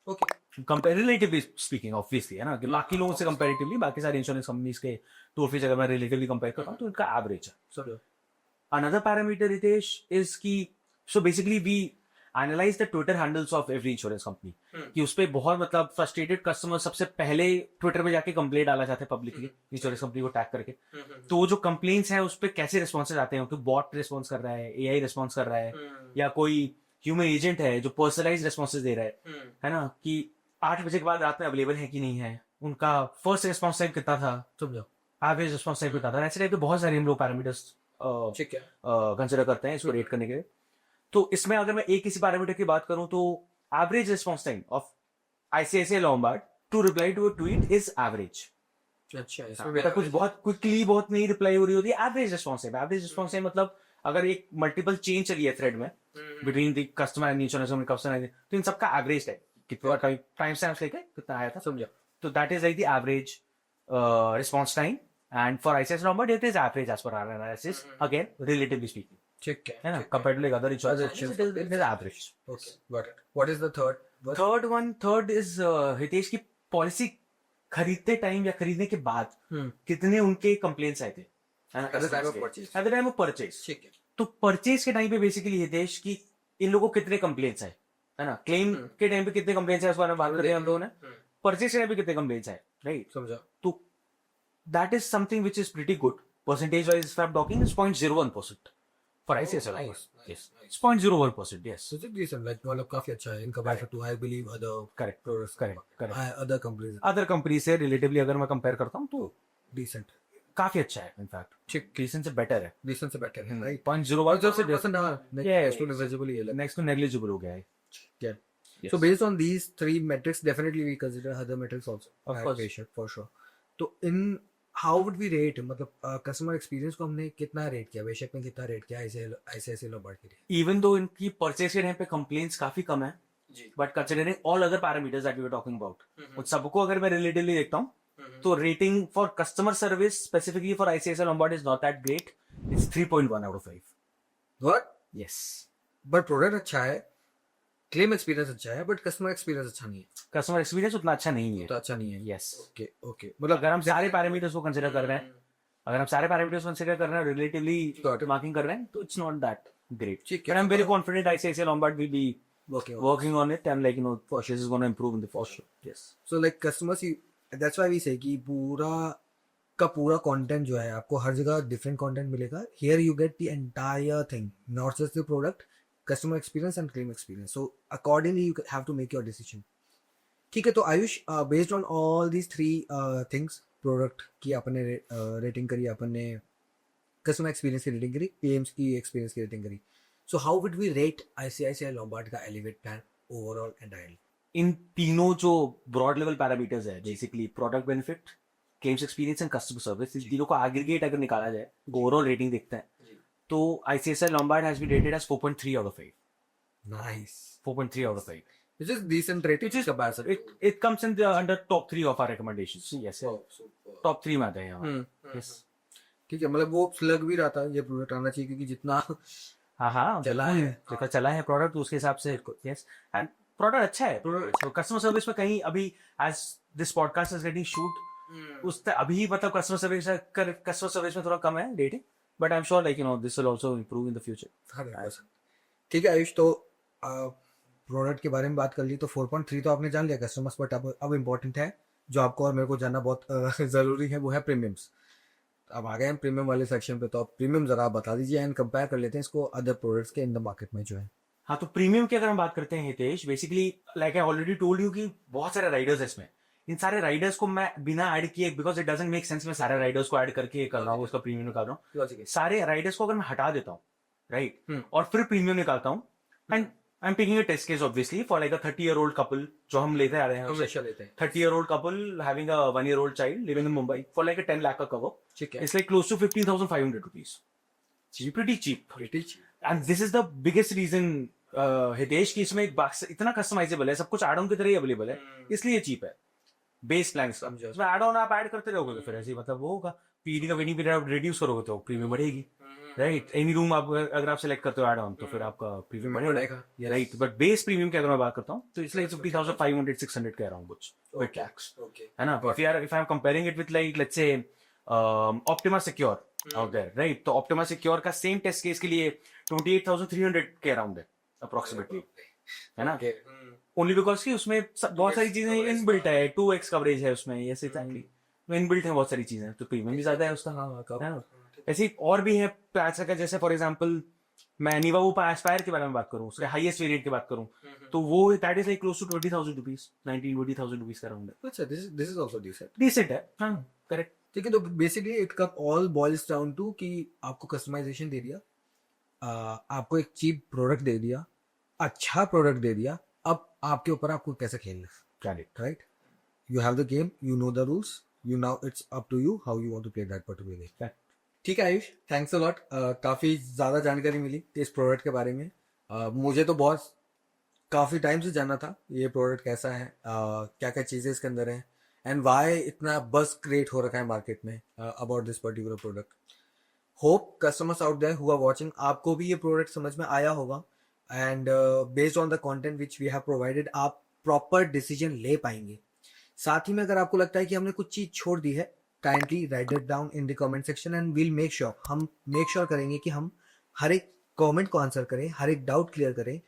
ओके, रिलेटिवली स्पीकिंग ऑब्वियसली, है ना, कि बाकी लोगों से कंपैरेटिवली, बाकी सारी इंश्योरेंस कंपनीज के टोल फ्री अगर मैं रिलेटिवली कंपेयर करता हूँ तो इनका एवरेज है. समझो. Another parameter Ritesh is key, so basically we analyse the Twitter handles of every insurance company, कि उस पर बहुत मतलब फ्रस्ट्रेटेड कस्टमर सबसे पहले ट्विटर पे जाके कंप्लेंट डाला जाता है पब्लिकली इंश्योरेंस कंपनी को टैग करके. तो जो कंप्लेंट्स हैं उस पर कैसे रिस्पॉन्सेज आते हैं, क्योंकि बॉट रिस्पॉन्स कर रहा है, AI रिस्पॉन्स कर रहा है, या कोई ह्यूमन एजेंट है जो पर्सनलाइज रिस्पॉन्सेज दे रहा है ना, कि 8 बजे के बाद रात में अवेलेबल है कि नहीं है, उनका फर्स्ट रिस्पॉन्स टाइम कितना था, समझो, एवरेज रिस्पॉन्स टाइम कितना था. ऐसे टाइप के बहुत सारे हम लोग पैरामीटर्स कंसिडर करते हैं इसको रेट करने के लिए. तो इसमें अगर मैं एक किसी पैरामीटर की बात करूं तो average response time of ICICI Lombard to reply to a tweet is average. अच्छा, इसमें कुछ बहुत क्विकली बहुत नहीं रिप्लाई हो रही होती है. Average response time, average response time मतलब अगर एक मल्टीपल चेन चली है थ्रेड में between the customer and insurance customer, तो इन सबका एवरेज है कितना टाइम स्टैम्प्स लेके कितना आया था, समझो. तो that is like the average response time. And for ICICI Lombard it is average as per our analysis, again relatively speaking, ठीक है ना, compared to like other insurance it is average. Okay, got it. What is the third? Third is Hitesh की पॉलिसी खरीदते टाइम या खरीदने के बाद कितने उनके कंप्लेंट्स आए थे, है ना, at the time of purchase. ठीक है. तो परचेज के टाइम पे बेसिकली हितेश की इन लोगों को कितने कंप्लेंट्स आए, है ना, क्लेम के टाइम पे कितने कंप्लेंट्स आए उस बारे में बात कर रहे हैं हम लोगों ने. परचेज के टाइम पे कितने कंप्लेंट्स आए, राइट, समझा. तो that is something which is pretty good. Percentage wise if I am talking is 0.01% for ICICI Lombard. Yes, it's 0.01%. Yes, so it's decent, like मतलब काफी अच्छा है in comparison to I believe other other companies से relatively अगर मैं कंपेयर करता हूँ तो decent, काफी अच्छा है. इनफैक्ट ठीक, decent से बेटर है, right. 0.01 से next to negligible ही है, next to negligible हो गया है. Yeah. Yes. So based on these 3 metrics, definitely we consider other metrics also. Of course. For sure. So in how would we rate, मतलब कस्टमर एक्सपीरियंस को हमने कितना रेट किया, बेशक में कितना रेट किया ऐसे ऐसे ऐसे लोग बढ़ के लिए? इवन दो इनकी परचेस के टाइम पे कंप्लेंट्स काफी कम है, but considering all other parameters that we are talking about, उन सबको अगर मैं रिलेटिवली देखता हूँ तो rating for customer service specifically for ICICI Lombard is not that great, it's 3.1 out of 5. What? Yes. But product अच्छा है, क्लेम एक्सपीरियंस अच्छा है, बट कस्टमर एक्सपीरियंस अच्छा नहीं है। कस्टमर एक्सपीरियंस उतना अच्छा नहीं है. तो अच्छा नहीं है। यस. ओके ओके, मतलब अगर हम सारे पैरामीटर्स को कंसिडर कर रहे हैं, अगर हम सारे पैरामीटर्स कंसिडर कर रहे हैं, रिलेटिवली मार्किंग कर रहे हैं, तो इट्स नॉट दैट great. ठीक But है। I'm very confident ICICI Lombard will be working working on it and like you know for sure is going to improve in the for sure. Yes. So like customers, that's why we say कि पूरा का पूरा कंटेंट जो है आपको हर जगह डिफरेंट कंटेंट मिलेगा। Here you get the entire thing, not just the product, customer experience and claim experience. So accordingly you have to make your decision. ठीक है, तो Ayush, based on all these three things, product की अपने रेटिंग करी, अपने कस्टमर एक्सपीरियंस की रेटिंग करी, पीएम्स की एक्सपीरियंस की रेटिंग करी, so how would we rate ICICI Lombard का एलिवेट प्लान ओवरऑल एंटायरली? इन तीनों जो ब्रॉड लेवल पैरामीटर्स है, basically product benefit, claims experience and customer service, इस तीनों को एग्रीगेट अगर निकाला जाए, ओवरऑल रेटिंग देखते हैं, तो ICICI Lombard has been rated as 4.3 out of 5. Nice, 4.3 out of 5. which is decent rating, Which is comparison. it comes in the under top 3 of our recommendations. Yes. Top 3 में आता है यहाँ. Yes. ठीक है, मतलब वो लग भी रहा था ये प्रोडक्ट आना चाहिए, क्योंकि जितना हाँ चला है, देखा चला है प्रोडक्ट, उसके हिसाब से यस, एंड प्रोडक्ट अच्छा है. तो कस्टमर सर्विस में कहीं अभी as this podcast is getting shoot, उस अभी मतलब कस्टमर सर्विस में थोड़ा कम है rating, but I am sure like you know this will also improve in the future. ठीक है आयुष, तो प्रोडक्ट के बारे में बात कर ली, तो 4.3 तो आपने जान लिया कस्टमर्स, बट अब इम्पोर्टेंट है जो आपको और मेरे को जानना बहुत ज़रूरी है, वो है प्रीमियम्स। अब आ गए हम प्रीमियम वाले सेक्शन पे, तो आप प्रीमियम जरा आप बता दीजिए एंड कंपेयर कर लेते हैं इसको अदर प्रोडक्ट्स के इन द मार्केट में जो है। हाँ, तो प्रीमियम की अगर हम बात करते हैं Hitesh, basically like I already told you कि बहुत सारे राइडर्स है इसमें, इन सारे राइडर्स को मैं बिना ऐड किए, because it doesn't make sense मैं सारे राइडर्स को ऐड करके कर रहा हूँ, उसका प्रीमियम निकाल रहा हूँ। सारे राइडर्स को अगर मैं हटा देता हूँ, राइट, और फिर प्रीमियम निकालता हूँ, and I am taking a test case obviously for like a 30-year-old couple, जो हम लेते आ रहे हैं, 30-year-old couple having a 1-year-old child living in Mumbai for like a 10 lakh का cover, it's like close to 15,500 rupees. Pretty cheap. And this is the biggest reason Hitesh की इसमें इतना कस्टमाइजेबल है, सब कुछ एड ऑन की तरह ही अवेलेबल है, इसलिए चीप है। बेस प्लान इसमें एड ऑन आप ऐड करते रहोगे तो फिर ऐसे मतलब वो होगा, पीडी का वेटिंग पीरियड आप रिड्यूस करोगे तो प्रीमियम बढ़ेगी, राइट। एनी रूम आप अगर आप सेलेक्ट करते हो ऐड ऑन, तो फिर आपका प्रीमियम बढ़ेगा, राइट। बट बेस प्रीमियम की अगर मैं बात करता हूँ तो इसलिए 50,500-600 के अराउंड कुछ विद टैक्स, है ना। If I am comparing it with like let's say Optima Secure out there, right, तो ऑप्टिमा सिक्योर का सेम टेस्ट केस के लिए 28,300 के अराउंड है अप्रोक्सीमेटली, है ना। ओनली बिकॉज की उसमें बहुत सारी चीजें इनबिल्ट है, 2x कवरेज है उसमें, ऐसे इनबिल्ट है बहुत सारी चीजें, तो प्रीमियम भी ज्यादा है उसका, है ना। ऐसे और भी है पैसा का, जैसे फॉर एग्जांपल मैं निवावो एस्पायर के बारे में बात करूं, उसके हाईएस्ट वेरिएंट की बात करूं, तो वो that is like close to 20,000 rupees, 19-20,000 rupees का अराउंड है। अच्छा, दिस इज आल्सो डिसेंट है, हाँ करेक्ट। ठीक है, तो basically it come all boils down to कि आपको कस्टमाइजेशन दे दिया, आपको एक चीप प्रोडक्ट दे दिया, अच्छा प्रोडक्ट दे दिया, अब आपके ऊपर आपको कैसे खेलना है, right. You have the game, you no the rules, you now it's up to you how you want to play that particular game. ठीक है आयुष, थैंक्स अ लॉट, काफ़ी ज़्यादा जानकारी मिली इस प्रोडक्ट के बारे में। मुझे तो बहुत काफ़ी टाइम से जानना था ये प्रोडक्ट कैसा है, क्या क्या चीज़ें इसके अंदर हैं, एंड वाई इतना बस क्रिएट हो रखा है मार्केट में about this particular product. Hope customers out there who are watching, आपको भी ये प्रोडक्ट समझ में आया होगा, and based on the content which we have provided आप प्रॉपर डिसीजन ले पाएंगे। साथ ही में अगर आपको लगता है कि हमने कुछ चीज़ छोड़ दी है, kindly write it down in the comment section and we'll make sure, हम मेक श्योर करेंगे कि हम हर एक कमेंट को आंसर करें, हर एक डाउट क्लियर करें,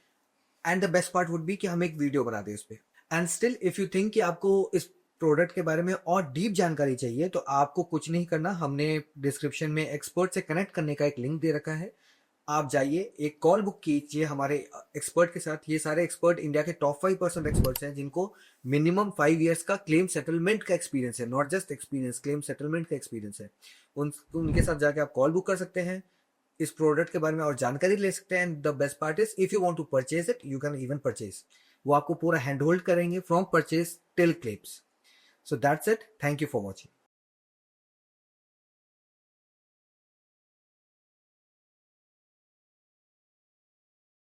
and the best part would be कि हम एक वीडियो बना दें उस पर। And still if you think कि आपको इस प्रोडक्ट के बारे में और डीप जानकारी चाहिए, तो आपको कुछ नहीं करना, हमने डिस्क्रिप्शन में एक्सपर्ट से कनेक्ट करने का एक लिंक दे रखा है, आप जाइए, एक कॉल बुक कीजिए हमारे एक्सपर्ट के साथ। ये सारे एक्सपर्ट इंडिया के टॉप 5% एक्सपर्ट्स हैं जिनको मिनिमम 5 इयर्स का क्लेम सेटलमेंट का एक्सपीरियंस है, not just experience, claim settlement का एक्सपीरियंस है। उनके साथ जाके आप कॉल बुक कर सकते हैं, इस प्रोडक्ट के बारे में और जानकारी ले सकते हैं। And the best part is if you want to purchase it, you can even purchase, वो आपको पूरा हैंड होल्ड करेंगे from purchase till claims. So that's it, thank you for watching.